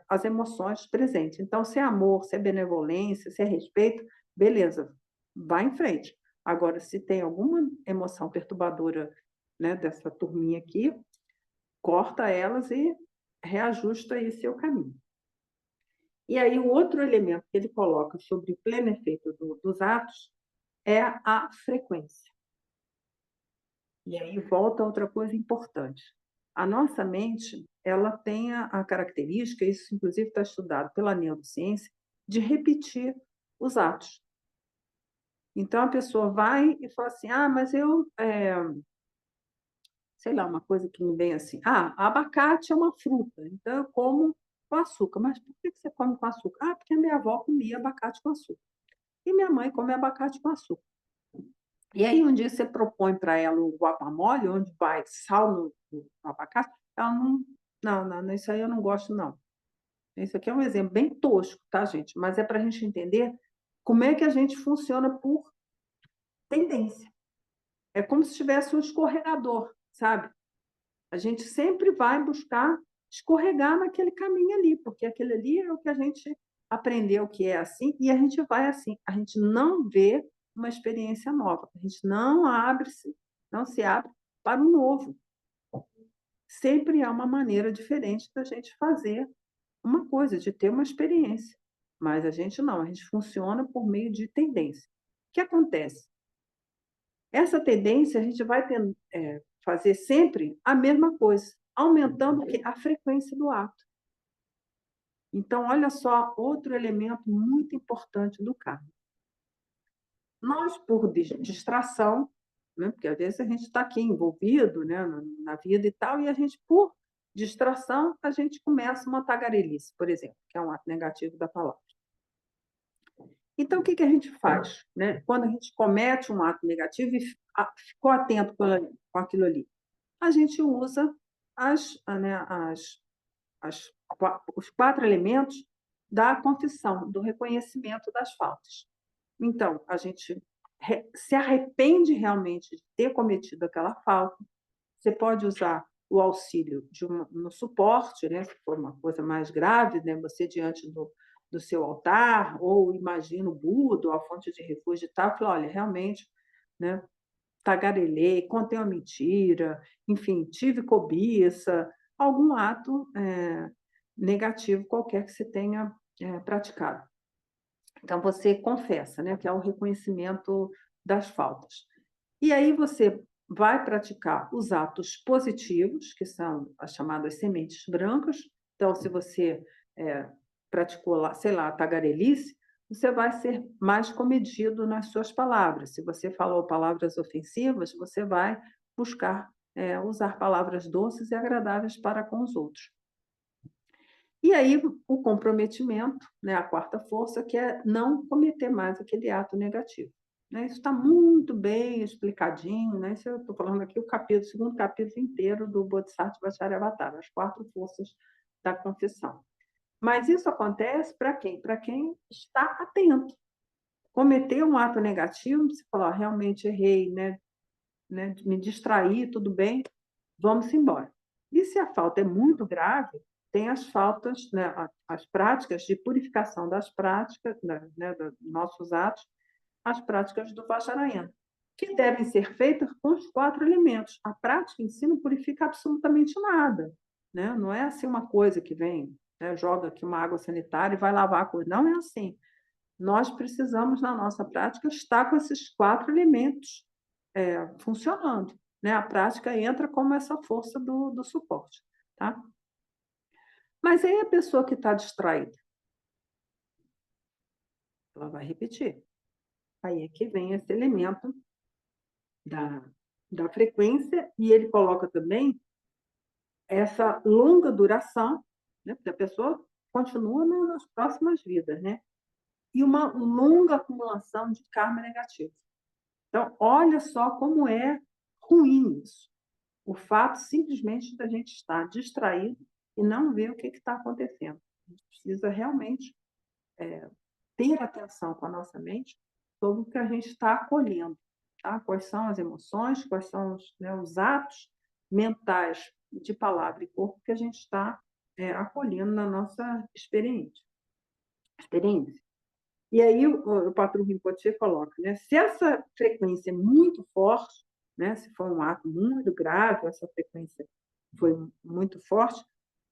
as emoções presentes. Então, se é amor, se é benevolência, se é respeito, beleza, vai em frente. Agora, se tem alguma emoção perturbadora, né, dessa turminha aqui, corta elas e reajusta aí seu caminho. E aí, o outro elemento que ele coloca sobre o pleno efeito dos atos é a frequência. E aí volta outra coisa importante. A nossa mente, ela tem a característica, isso inclusive está estudado pela neurociência, de repetir os atos. Então, a pessoa vai e fala assim, mas eu, sei lá, uma coisa que me vem assim, abacate é uma fruta, então eu como com açúcar. Mas por que você come com açúcar? Porque a minha avó comia abacate com açúcar. E minha mãe come abacate com açúcar. E aí, um dia você propõe para ela o guacamole, onde vai sal no abacate, ela não, isso aí eu não gosto, não. Esse aqui é um exemplo bem tosco, tá, gente? Mas é para a gente entender como é que a gente funciona por tendência. É como se tivesse um escorregador, sabe? A gente sempre vai buscar escorregar naquele caminho ali, porque aquele ali é o que a gente aprendeu que é assim, e a gente vai assim. A gente não vê uma experiência nova, a gente não se abre para o novo. Sempre há uma maneira diferente da gente fazer uma coisa, de ter uma experiência. Mas a gente não, a gente funciona por meio de tendência. O que acontece? Essa tendência a gente vai fazer sempre a mesma coisa, aumentando a frequência do ato. Então, olha só outro elemento muito importante do karma. Nós, por distração, né, porque às vezes a gente está aqui envolvido, né, na vida e tal, e a gente, por distração, a gente começa uma tagarelice, por exemplo, que é um ato negativo da palavra. Então, o que a gente faz, né? Quando a gente comete um ato negativo e ficou atento com aquilo ali? A gente usa os 4 elementos da confissão, do reconhecimento das faltas. Então, a gente se arrepende realmente de ter cometido aquela falta. Você pode usar o auxílio no suporte, né? Se for uma coisa mais grave, né? Você diante do seu altar, ou imagina o Buda, ou a fonte de refúgio e tal, fala, olha, realmente, né? Tagarelei, contei uma mentira, enfim, tive cobiça, algum ato negativo qualquer que você tenha praticado. Então, você confessa, né? Que é o reconhecimento das faltas. E aí você vai praticar os atos positivos, que são as chamadas sementes brancas. Então, se você praticou, sei lá, tagarelice, você vai ser mais comedido nas suas palavras. Se você falou palavras ofensivas, você vai buscar usar palavras doces e agradáveis para com os outros. E aí, o comprometimento, né, a quarta força, que é não cometer mais aquele ato negativo. Né? Isso está muito bem explicadinho, né? Isso eu estou falando aqui o segundo capítulo inteiro do Bodhisattva Charyavatara, as 4 forças da confissão. Mas isso acontece para quem? Para quem está atento. Cometer um ato negativo, você falar, realmente errei, né? Me distraí, tudo bem, vamos embora. E se a falta é muito grave, tem as faltas, né, as práticas de purificação das práticas, né, dos nossos atos, as práticas do Vajrayana, que devem ser feitas com os 4 elementos. A prática em si não purifica absolutamente nada, né? Não é assim uma coisa que vem, né, joga aqui uma água sanitária e vai lavar a coisa. Não é assim. Nós precisamos, na nossa prática, estar com esses 4 elementos funcionando. Né? A prática entra como essa força do suporte. Tá? Mas aí a pessoa que está distraída, ela vai repetir. Aí é que vem esse elemento da frequência, e ele coloca também essa longa duração, né? Porque a pessoa continua nas próximas vidas, né? E uma longa acumulação de karma negativo. Então, olha só como é ruim isso. O fato simplesmente da gente estar distraído e não ver o que está acontecendo. A gente precisa realmente ter atenção com a nossa mente sobre o que a gente está acolhendo, tá? Quais são as emoções, quais são os atos mentais de palavra e corpo que a gente está acolhendo na nossa experiência. E aí o Patrul Rinpoche coloca, né, se essa frequência é muito forte, né, se for um ato muito grave, essa frequência foi muito forte,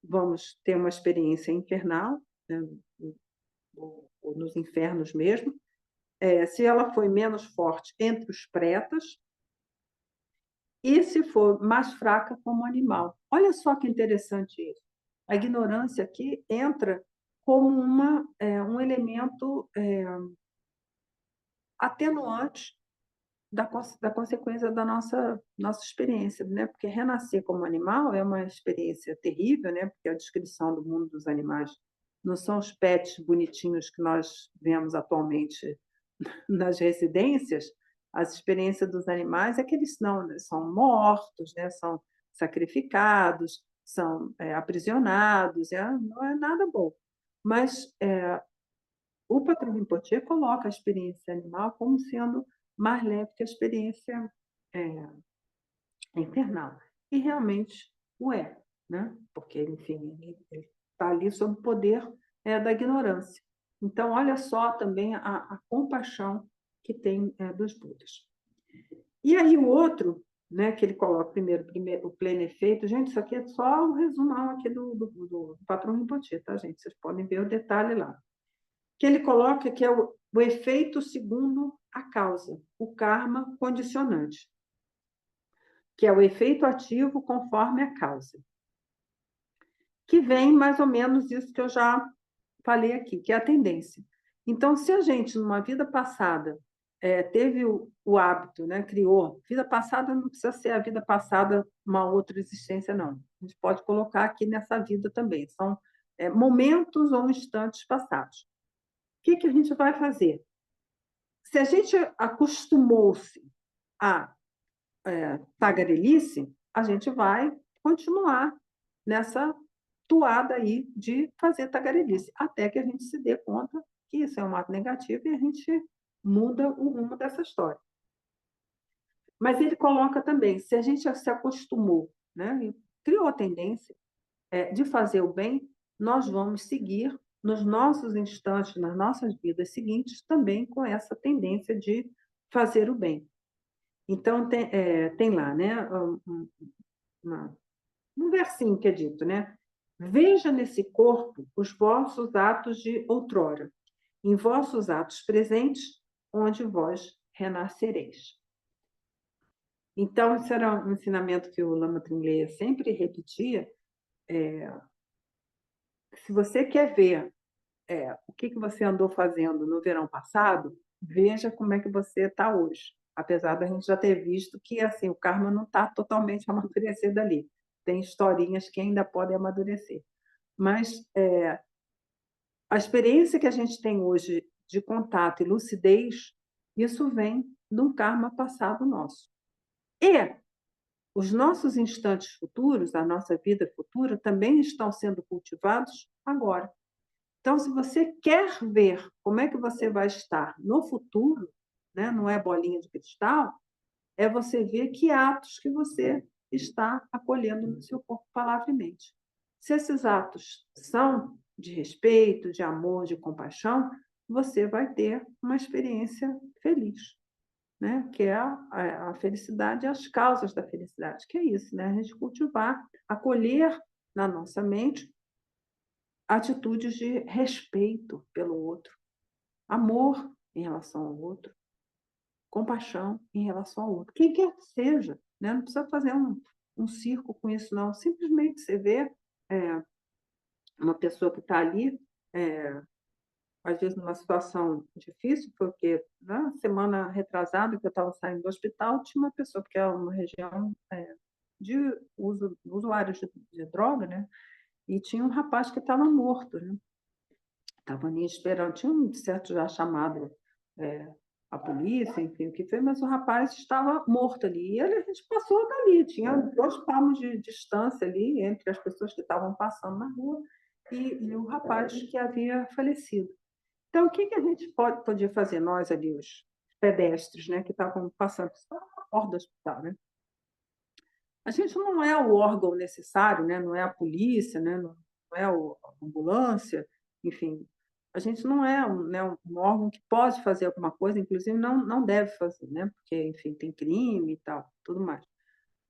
vamos ter uma experiência infernal, né, ou nos infernos mesmo. Se ela foi menos forte entre os pretas, e se for mais fraca como animal. Olha só que interessante isso. A ignorância aqui entra como um elemento atenuante da consequência da nossa experiência, né? Porque renascer como animal é uma experiência terrível, né? Porque a descrição do mundo dos animais não são os pets bonitinhos que nós vemos atualmente nas residências. As experiências dos animais é que eles não, né? São mortos, né? São sacrificados, são aprisionados, não é nada bom. Mas o Patrul Rinpoche coloca a experiência animal como sendo mais leve que a experiência é, infernal. E realmente o é, né? Porque, enfim, ele está ali sob o poder da ignorância. Então, olha só também a compaixão que tem dos Budas. E aí o outro, né, que ele coloca primeiro o pleno efeito, gente, isso aqui é só um resumão aqui do Patrul Rinpoche, tá, gente? Vocês podem ver o detalhe lá. Que ele coloca que é o efeito segundo a causa, o karma condicionante, que é o efeito ativo conforme a causa, que vem mais ou menos isso que eu já falei aqui, que é a tendência. Então, se a gente, numa vida passada, teve o hábito, né, criou, vida passada não precisa ser a vida passada, uma outra existência, não. A gente pode colocar aqui nessa vida também, são momentos ou instantes passados. O que a gente vai fazer? Se a gente acostumou-se a tagarelice, a gente vai continuar nessa toada aí de fazer tagarelice, até que a gente se dê conta que isso é um ato negativo e a gente muda o rumo dessa história. Mas ele coloca também, se a gente se acostumou, né, e criou a tendência de fazer o bem, nós vamos seguir nos nossos instantes, nas nossas vidas seguintes, também com essa tendência de fazer o bem. Então, tem lá, né, um versinho que é dito, né? Veja nesse corpo os vossos atos de outrora, em vossos atos presentes, onde vós renascereis. Então, esse era um ensinamento que o Lama Trimleya sempre repetia. Se você quer ver o que você andou fazendo no verão passado, veja como é que você está hoje. Apesar da gente já ter visto que assim o karma não está totalmente amadurecido ali. Tem historinhas que ainda podem amadurecer. Mas a experiência que a gente tem hoje de contato e lucidez, isso vem de um karma passado nosso. E os nossos instantes futuros, a nossa vida futura, também estão sendo cultivados agora. Então, se você quer ver como é que você vai estar no futuro, né, não é bolinha de cristal, é você ver que atos que você está acolhendo no seu corpo, palavra e mente. Se esses atos são de respeito, de amor, de compaixão, você vai ter uma experiência feliz, né? Que é a felicidade e as causas da felicidade, que é isso, né? A gente cultivar, acolher na nossa mente atitudes de respeito pelo outro, amor em relação ao outro, compaixão em relação ao outro, quem quer que seja, né? Não precisa fazer um circo com isso, não. Simplesmente você vê uma pessoa que está ali, às vezes numa situação difícil, porque na semana retrasada que eu estava saindo do hospital, tinha uma pessoa, porque é uma região de usuários de droga, né? E tinha um rapaz que estava morto, né? Estavam ali esperando, tinha um certo já chamado eh, a polícia, enfim, o que foi, mas o rapaz estava morto ali. E a gente passou dali, tinha 2 palmos de distância ali entre as pessoas que estavam passando na rua e o rapaz que havia falecido. Então, o que que a gente podia fazer, nós ali, os pedestres, né, que estavam passando, estavam na porta do hospital, né? A gente não é o órgão necessário, né? Não é a polícia, né? Não é a ambulância, enfim. A gente não é né, um órgão que pode fazer alguma coisa, inclusive não deve fazer, né? Porque, enfim, tem crime e tal, tudo mais.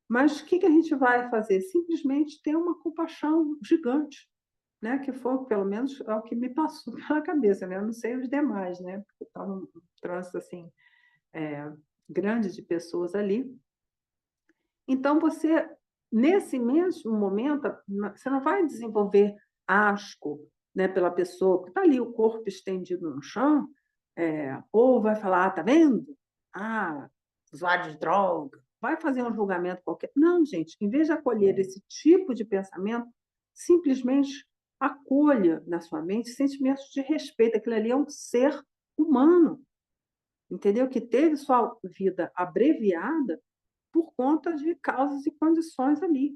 Mas o que que a gente vai fazer? Simplesmente ter uma compaixão gigante, né? Que foi, pelo menos, é o que me passou pela cabeça, né? Eu não sei os demais, né? Porque estava um trânsito assim grande de pessoas ali. Então, você, nesse mesmo momento, você não vai desenvolver asco, né, pela pessoa, que está ali o corpo estendido no chão, ou vai falar, tá vendo? Ah, usuário de droga, vai fazer um julgamento qualquer. Não, gente, em vez de acolher esse tipo de pensamento, simplesmente acolha na sua mente sentimentos de respeito. Aquilo ali é um ser humano, entendeu? Que teve sua vida abreviada por conta de causas e condições ali.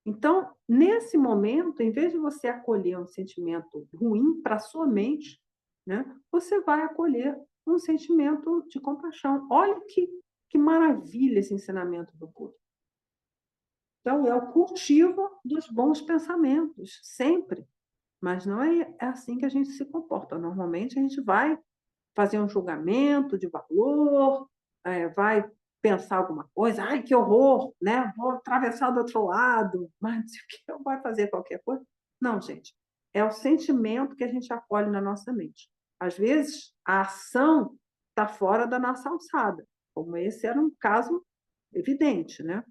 Então, nesse momento, em vez de você acolher um sentimento ruim para a sua mente, né, você vai acolher um sentimento de compaixão. Olha que maravilha esse ensinamento do Buda. Então, é o cultivo dos bons pensamentos, sempre. Mas não é assim que a gente se comporta. Normalmente, a gente vai fazer um julgamento de valor, vai pensar alguma coisa, ai, que horror, né? Vou atravessar do outro lado, mas o que vai fazer qualquer coisa? Não, gente, é o sentimento que a gente acolhe na nossa mente. Às vezes, a ação está fora da nossa alçada, como esse era um caso evidente, né?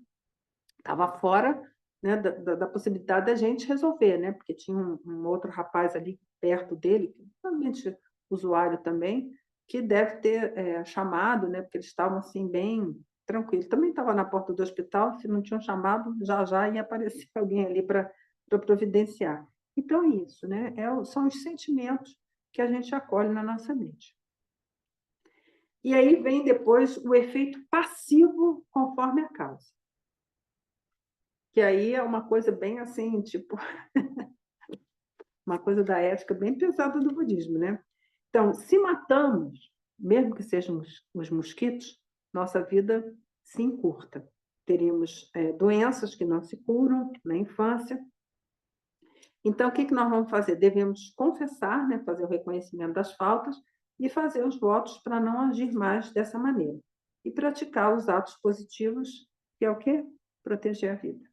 Estava fora, né, da possibilidade da gente resolver, né? Porque tinha um outro rapaz ali perto dele, que provavelmente usuário também, que deve ter chamado, né? Porque eles estavam assim bem tranquilos. Também estava na porta do hospital, se não tinham chamado, já já ia aparecer alguém ali para providenciar. Então é isso, né? São os sentimentos que a gente acolhe na nossa mente. E aí vem depois o efeito passivo conforme a causa. Que aí é uma coisa bem assim, tipo, uma coisa da ética bem pesada do budismo, né? Então, se matamos, mesmo que sejam os mosquitos, nossa vida se encurta. Teríamos doenças que não se curam na infância. Então, o que que nós vamos fazer? Devemos confessar, né, fazer o reconhecimento das faltas e fazer os votos para não agir mais dessa maneira. E praticar os atos positivos, que é o quê? Proteger a vida.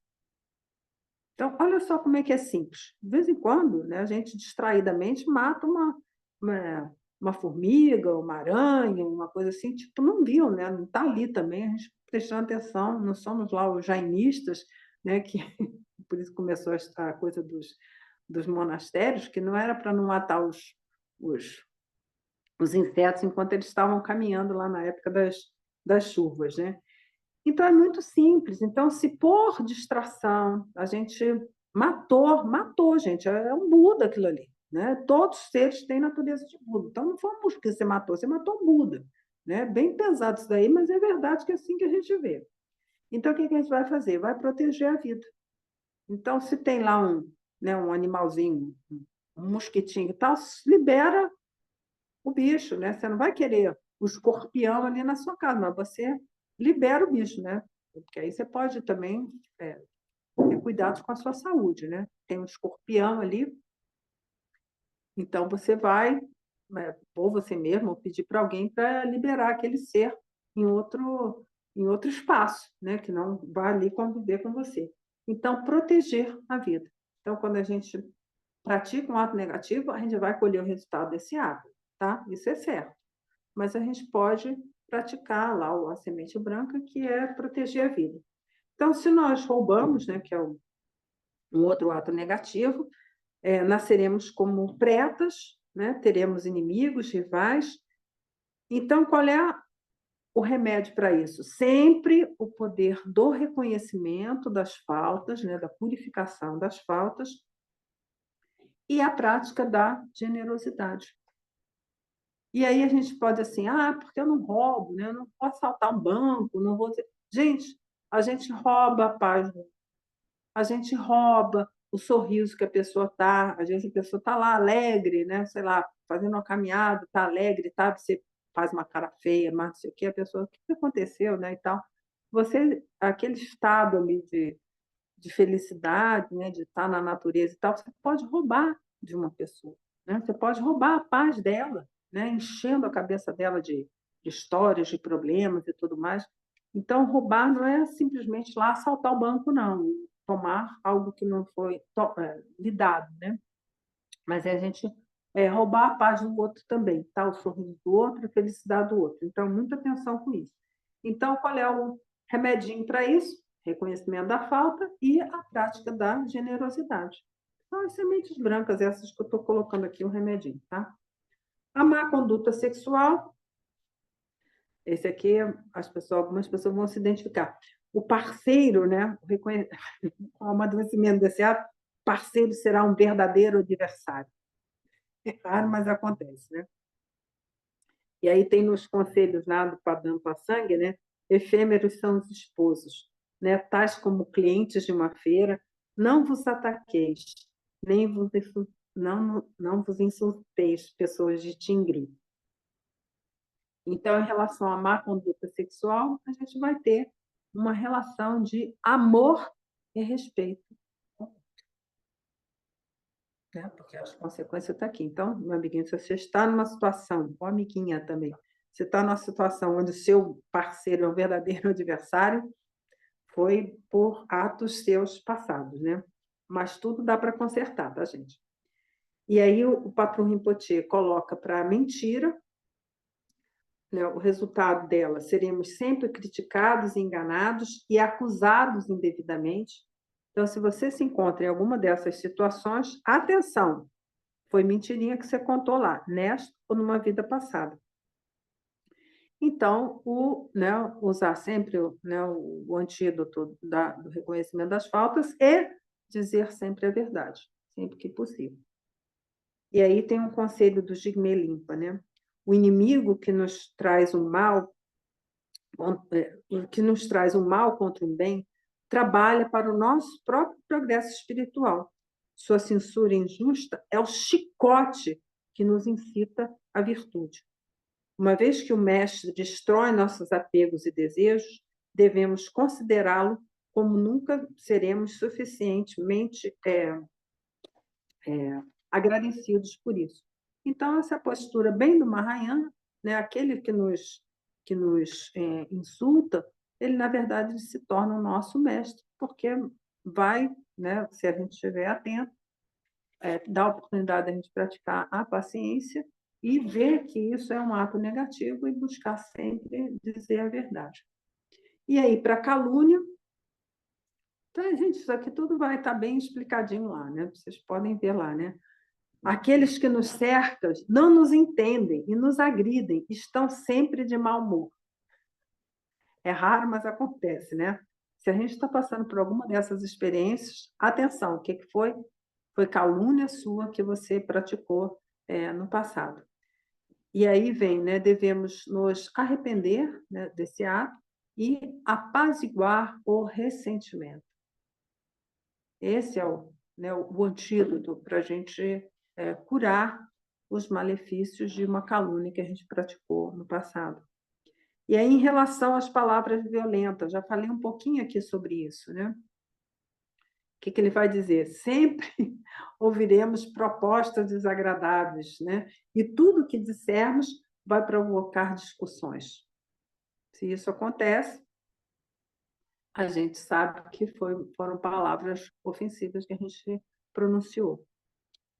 Então, olha só como é que é simples. De vez em quando, né, a gente distraidamente mata uma formiga, uma aranha, uma coisa assim, tipo, não viu, né? Não está ali também, a gente prestando atenção, não somos lá os jainistas, né, que por isso começou a coisa dos monastérios, que não era para não matar os, os insetos enquanto eles estavam caminhando lá na época das chuvas, né? Então é muito simples. Então, se por distração a gente matou, gente, é um Buda aquilo ali, né? Todos os seres têm natureza de Buda. Então não foi porque você matou o Buda, né? Bem pesado isso daí, mas é verdade que é assim que a gente vê. Então o que que a gente vai fazer? Vai proteger a vida. Então, se tem lá né, um animalzinho, um mosquitinho e tal, libera o bicho, né? Você não vai querer o escorpião ali na sua casa, mas você libera o bicho, né? Porque aí você pode também ter cuidados com a sua saúde, né? Tem um escorpião ali, então você vai, ou você mesmo, ou pedir para alguém para liberar aquele ser em outro espaço, né? Que não vá ali conviver com você. Então, proteger a vida. Então, quando a gente pratica um ato negativo, a gente vai colher o resultado desse ato, tá? Isso é certo. Mas a gente pode praticar lá a semente branca, que é proteger a vida. Então, se nós roubamos, né, que é um outro ato negativo, nasceremos como pretas, né, teremos inimigos, rivais. Então, qual é o remédio para isso? Sempre o poder do reconhecimento das faltas, né, da purificação das faltas, e a prática da generosidade. E aí a gente pode assim, porque eu não roubo, né? Eu não vou assaltar um banco, não vou. Gente, a gente rouba a paz, a gente rouba o sorriso que a pessoa está, às vezes a pessoa está lá alegre, né? Sei lá, fazendo uma caminhada, está alegre, tá? Você faz uma cara feia, mas não sei o que, a pessoa, o que aconteceu, né? E tal. Você, aquele estado ali de felicidade, né? De estar na natureza e tal, você pode roubar de uma pessoa, né? Você pode roubar a paz dela, né? Enchendo a cabeça dela de histórias, de problemas e tudo mais. Então, roubar não é simplesmente lá assaltar o banco, não, tomar algo que não foi lhe dado, né? Mas é a gente roubar a paz do outro também, tá? O sorriso do outro, a felicidade do outro. Então, muita atenção com isso. Então, qual é o remedinho para isso? Reconhecimento da falta e a prática da generosidade. São as sementes brancas, essas que eu estou colocando aqui, o remedinho, tá? A má conduta sexual, esse aqui, algumas pessoas vão se identificar. O parceiro, né? O amadurecimento desse ato, parceiro será um verdadeiro adversário. É raro, mas acontece, né? E aí tem nos conselhos lá do Padam Passangue, né? Efêmeros são os esposos, né? Tais como clientes de uma feira, não vos ataqueis, nem vos, não vos insulteis, pessoas de Tingri. Então, em relação à má conduta sexual, a gente vai ter uma relação de amor e respeito, né? Porque as consequências estão aqui. Então, meu amiguinho, se você está numa situação, ou amiguinha também, você está numa situação onde o seu parceiro é um verdadeiro adversário, foi por atos seus passados, né? Mas tudo dá para consertar, tá, gente? E aí o Patrão Rinpoche coloca para a mentira, né, o resultado dela, seremos sempre criticados, enganados e acusados indevidamente. Então, se você se encontra em alguma dessas situações, atenção, foi mentirinha que você contou lá, nesta ou numa vida passada. Então, usar sempre o antídoto do reconhecimento das faltas é dizer sempre a verdade, sempre que possível. E aí tem um conselho do Jigme Limpa, né? O inimigo que nos traz um mal, contra um bem, trabalha para o nosso próprio progresso espiritual. Sua censura injusta é o chicote que nos incita à virtude. Uma vez que o mestre destrói nossos apegos e desejos, devemos considerá-lo como nunca seremos suficientemente agradecidos por isso. Então, essa postura bem do Mahayana, né, aquele que nos insulta, ele, na verdade, se torna o nosso mestre, porque vai, né, se a gente estiver atento, dá a oportunidade de a gente praticar a paciência e ver que isso é um ato negativo e buscar sempre dizer a verdade. E aí, para a calúnia, então, gente, isso aqui tudo vai estar bem explicadinho lá, né? Vocês podem ver lá, né? Aqueles que nos cercam não nos entendem e nos agridem, estão sempre de mau humor. É raro, mas acontece, né? Se a gente está passando por alguma dessas experiências, atenção, o que foi? Foi calúnia sua que você praticou no passado. E aí vem, né? Devemos nos arrepender, né, desse ato e apaziguar o ressentimento. Esse é o antídoto para a gente curar os malefícios de uma calúnia que a gente praticou no passado. E aí, em relação às palavras violentas, já falei um pouquinho aqui sobre isso, né? O que ele vai dizer? Sempre ouviremos propostas desagradáveis, né? E tudo que dissermos vai provocar discussões. Se isso acontece, a gente sabe que foram palavras ofensivas que a gente pronunciou.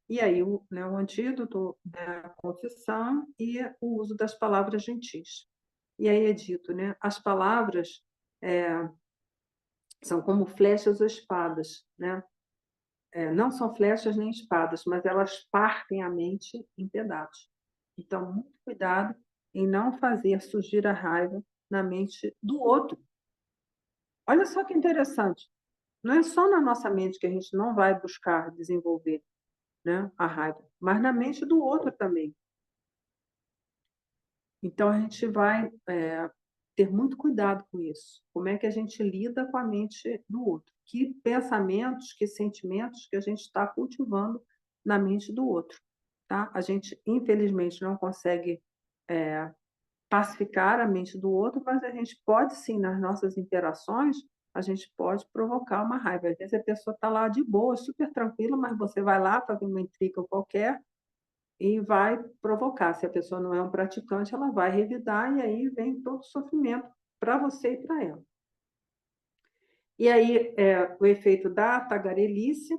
E aí, o antídoto da confissão e o uso das palavras gentis. E aí é dito, né? As palavras são como flechas ou espadas, né? Não são flechas nem espadas, mas elas partem a mente em pedaços. Então, muito cuidado em não fazer surgir a raiva na mente do outro. Olha só que interessante. Não é só na nossa mente que a gente não vai buscar desenvolver. né, a raiva, mas na mente do outro também. Então a gente vai, ter muito cuidado com isso. Como é que a gente lida com a mente do outro? Que pensamentos, que sentimentos que a gente está cultivando na mente do outro, tá? A gente, infelizmente, não consegue, pacificar a mente do outro, mas a gente pode sim, nas nossas interações, a gente pode provocar uma raiva. Às vezes a pessoa está lá de boa, super tranquila, mas você vai lá fazer uma intriga qualquer e vai provocar. Se a pessoa não é um praticante, ela vai revidar e aí vem todo o sofrimento para você e para ela. E aí, o efeito da tagarelice,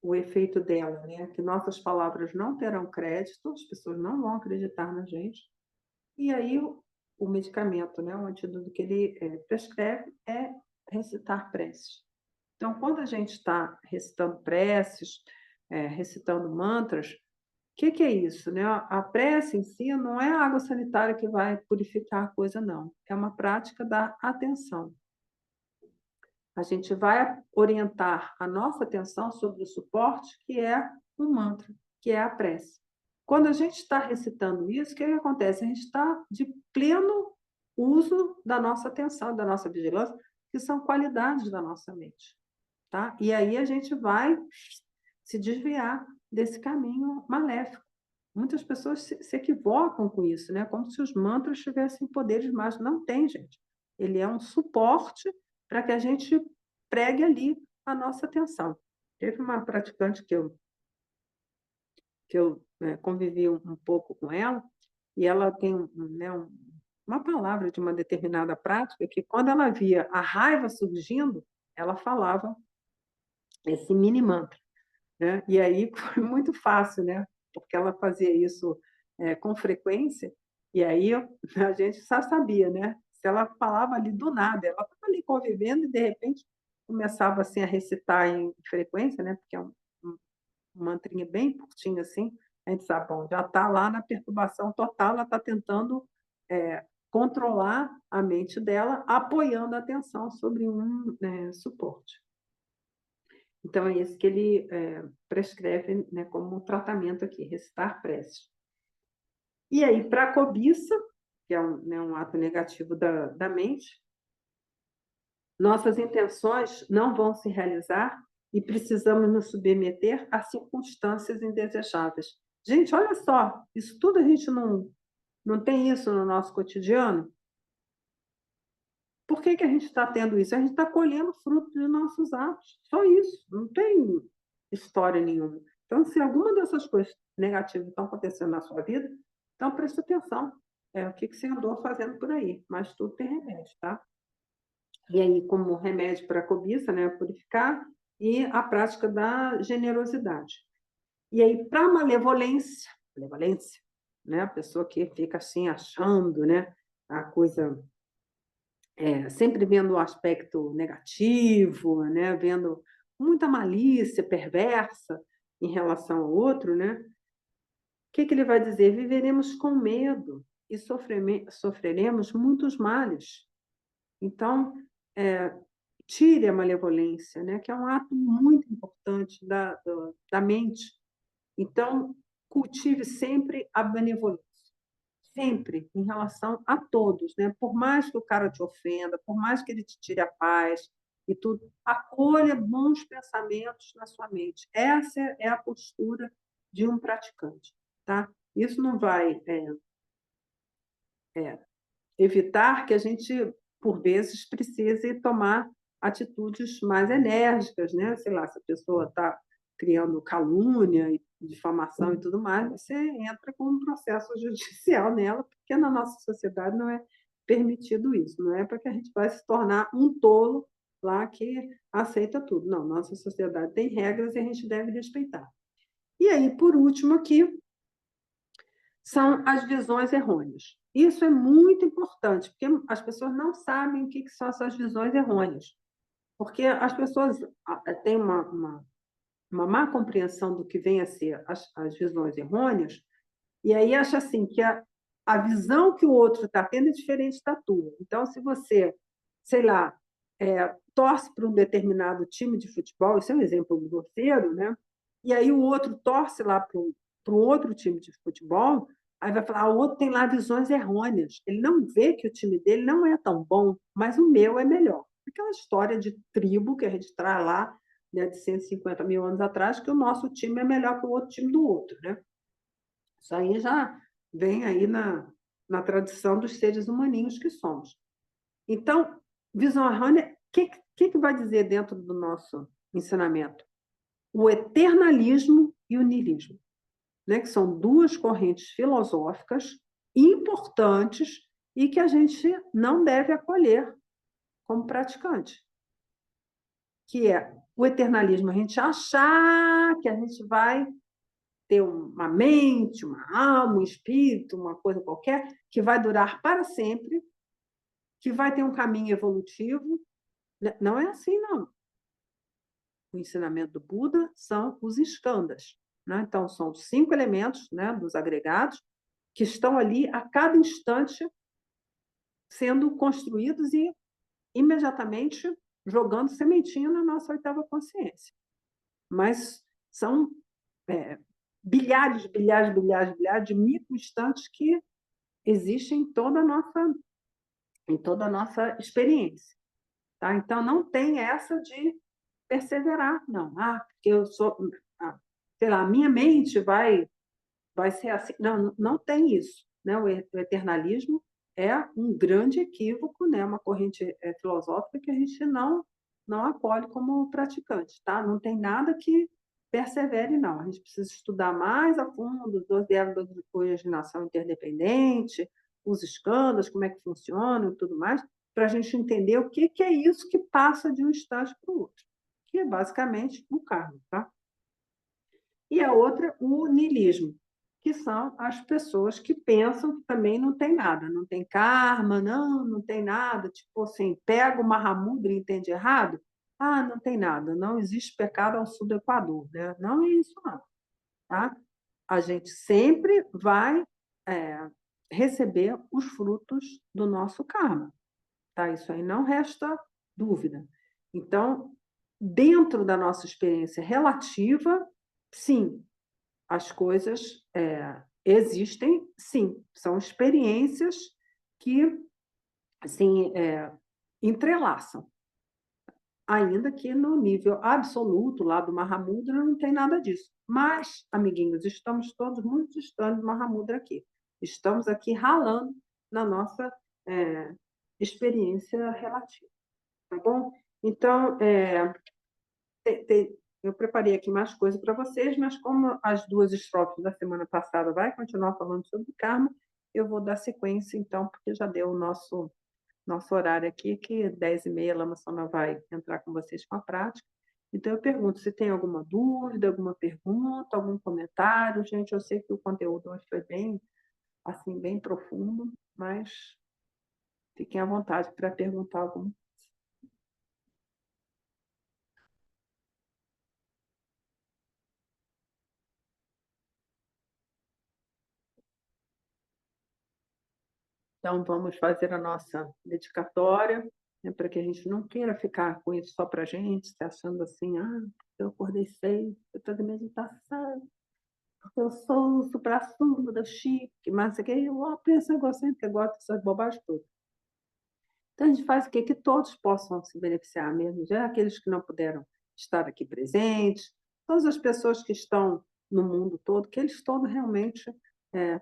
o efeito dela, né, que nossas palavras não terão crédito, as pessoas não vão acreditar na gente. E aí o medicamento, né, o antídoto que ele, prescreve é recitar preces. Então, quando a gente está recitando preces, recitando mantras, que é isso, né? A prece em si não é a água sanitária que vai purificar a coisa, não. É uma prática da atenção. A gente vai orientar a nossa atenção sobre o suporte, que é o mantra, que é a prece. Quando a gente está recitando isso, o que acontece? A gente está de pleno uso da nossa atenção, da nossa vigilância, que são qualidades da nossa mente. Tá? E aí a gente vai se desviar desse caminho maléfico. Muitas pessoas se equivocam com isso, né? Como se os mantras tivessem poderes mágicos. Não tem, gente. Ele é um suporte para que a gente pregue ali a nossa atenção. Teve uma praticante que eu convivi um pouco com ela, e ela tem né, uma palavra de uma determinada prática que, quando ela via a raiva surgindo, ela falava esse mini mantra, né? E aí foi muito fácil, né? Porque ela fazia isso com frequência, e aí a gente já sabia, né? Se ela falava ali do nada, ela estava ali convivendo e de repente começava assim a recitar em frequência, né? Porque é um mantrinha bem curtinho assim, a gente sabe, bom, já está lá na perturbação total, ela está tentando controlar a mente dela, apoiando a atenção sobre um suporte. Então, é isso que ele prescreve, né, como um tratamento aqui, recitar preces. E aí, para a cobiça, que é um ato negativo da mente, nossas intenções não vão se realizar e precisamos nos submeter a circunstâncias indesejáveis. Gente, olha só, isso tudo a gente não tem isso no nosso cotidiano? Por que a gente está tendo isso? A gente está colhendo fruto de nossos atos. Só isso. Não tem história nenhuma. Então, se alguma dessas coisas negativas estão acontecendo na sua vida, então preste atenção. O que você andou fazendo por aí. Mas tudo tem remédio, tá? E aí, como remédio para a cobiça, né, purificar, e a prática da generosidade. E aí, para a malevolência, né, a pessoa que fica assim achando, né, a coisa sempre vendo o aspecto negativo, né? Vendo muita malícia perversa em relação ao outro, né? O que ele vai dizer? Viveremos com medo e sofreremos muitos males. Então, é, tire a malevolência, né? Que é um ato muito importante da mente. Então, cultive sempre a benevolência. Sempre, em relação a todos, né? Por mais que o cara te ofenda, por mais que ele te tire a paz e tudo, acolha bons pensamentos na sua mente. Essa é a postura de um praticante, tá? Isso não vai evitar que a gente, por vezes, precise tomar atitudes mais enérgicas, né? Sei lá, se a pessoa está criando calúnia e difamação e tudo mais, você entra com um processo judicial nela, porque na nossa sociedade não é permitido isso, não é para que a gente vai se tornar um tolo lá que aceita tudo. Não, nossa sociedade tem regras e a gente deve respeitar. E aí, por último, aqui, são as visões errôneas. Isso é muito importante, porque as pessoas não sabem o que são essas visões errôneas. Porque as pessoas têm uma má compreensão do que vem a ser as visões errôneas, e aí acha assim que a visão que o outro está tendo é diferente da tua. Então, se você, sei lá, torce para um determinado time de futebol, isso é um exemplo grosseiro, né? e aí o outro torce lá para um outro time de futebol, aí vai falar, o outro tem lá visões errôneas. Ele não vê que o time dele não é tão bom, mas o meu é melhor. Aquela história de tribo que a gente traz lá, né, de 150 mil anos atrás, que o nosso time é melhor que o outro time do outro, né? Isso aí já vem aí na tradição dos seres humaninhos que somos. Então, visão errônea, o que vai dizer dentro do nosso ensinamento? O eternalismo e o niilismo, né? Que são duas correntes filosóficas importantes e que a gente não deve acolher como praticante, que é o eternalismo, a gente achar que a gente vai ter uma mente, uma alma, um espírito, uma coisa qualquer, que vai durar para sempre, que vai ter um caminho evolutivo. Não é assim, não. O ensinamento do Buda são os skandhas, né? Então, são 5 elementos, né, dos agregados, que estão ali a cada instante sendo construídos e imediatamente jogando sementinha na nossa oitava consciência. Mas são bilhares, bilhares, bilhares, bilhares de microinstantes que existem em toda a nossa experiência. Tá? Então, não tem essa de perseverar, não. Porque eu sou, sei lá, a minha mente vai ser assim. Não, não tem isso. Né? O eternalismo é um grande equívoco, né? Uma corrente filosófica que a gente não acolhe como praticante. Tá? Não tem nada que persevere, não. A gente precisa estudar mais a fundo os 12 hábitos de originação interdependente, os escândalos, como é que funcionam e tudo mais, para a gente entender o que é isso que passa de um estágio para o outro, que é basicamente o karma. Tá? E a outra, o niilismo, que são as pessoas que pensam que também não tem nada, não tem karma, não tem nada, tipo assim, pega o Mahamudra e entende errado, não tem nada, não existe pecado ao sul do Equador, né? Não é isso, não. Tá? A gente sempre vai receber os frutos do nosso karma. Tá? Isso aí não resta dúvida. Então, dentro da nossa experiência relativa, sim, as coisas existem, sim, são experiências que assim, entrelaçam, ainda que no nível absoluto lá do Mahamudra não tem nada disso. Mas, amiguinhos, estamos todos muito distantes do Mahamudra aqui. Estamos aqui ralando na nossa experiência relativa, tá bom? Então, eu preparei aqui mais coisas para vocês, mas como as duas estrofes da semana passada vai continuar falando sobre karma, eu vou dar sequência, então, porque já deu o nosso horário aqui, que 10h30 a Lama Sona vai entrar com vocês com a prática. Então, eu pergunto se tem alguma dúvida, alguma pergunta, algum comentário. Gente, eu sei que o conteúdo hoje foi bem, assim, bem profundo, mas fiquem à vontade para perguntar alguma. Então, vamos fazer a nossa dedicatória, né, para que a gente não queira ficar com isso só para a gente, se achando assim, eu acordei cedo, eu fazer meditação, porque eu sou o supra-sumo do chique, mas eu penso egocêntrico, que eu gosto dessas bobagens todas. Então, a gente faz o quê? Que todos possam se beneficiar mesmo, já aqueles que não puderam estar aqui presentes, todas as pessoas que estão no mundo todo, que eles todos realmente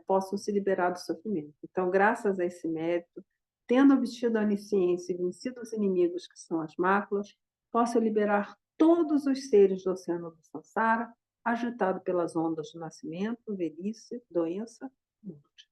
possam se liberar do sofrimento. Então, graças a esse mérito, tendo obtido a onisciência e vencido os inimigos que são as máculas, posso liberar todos os seres do oceano do Sansara, agitado pelas ondas do nascimento, velhice, doença, morte.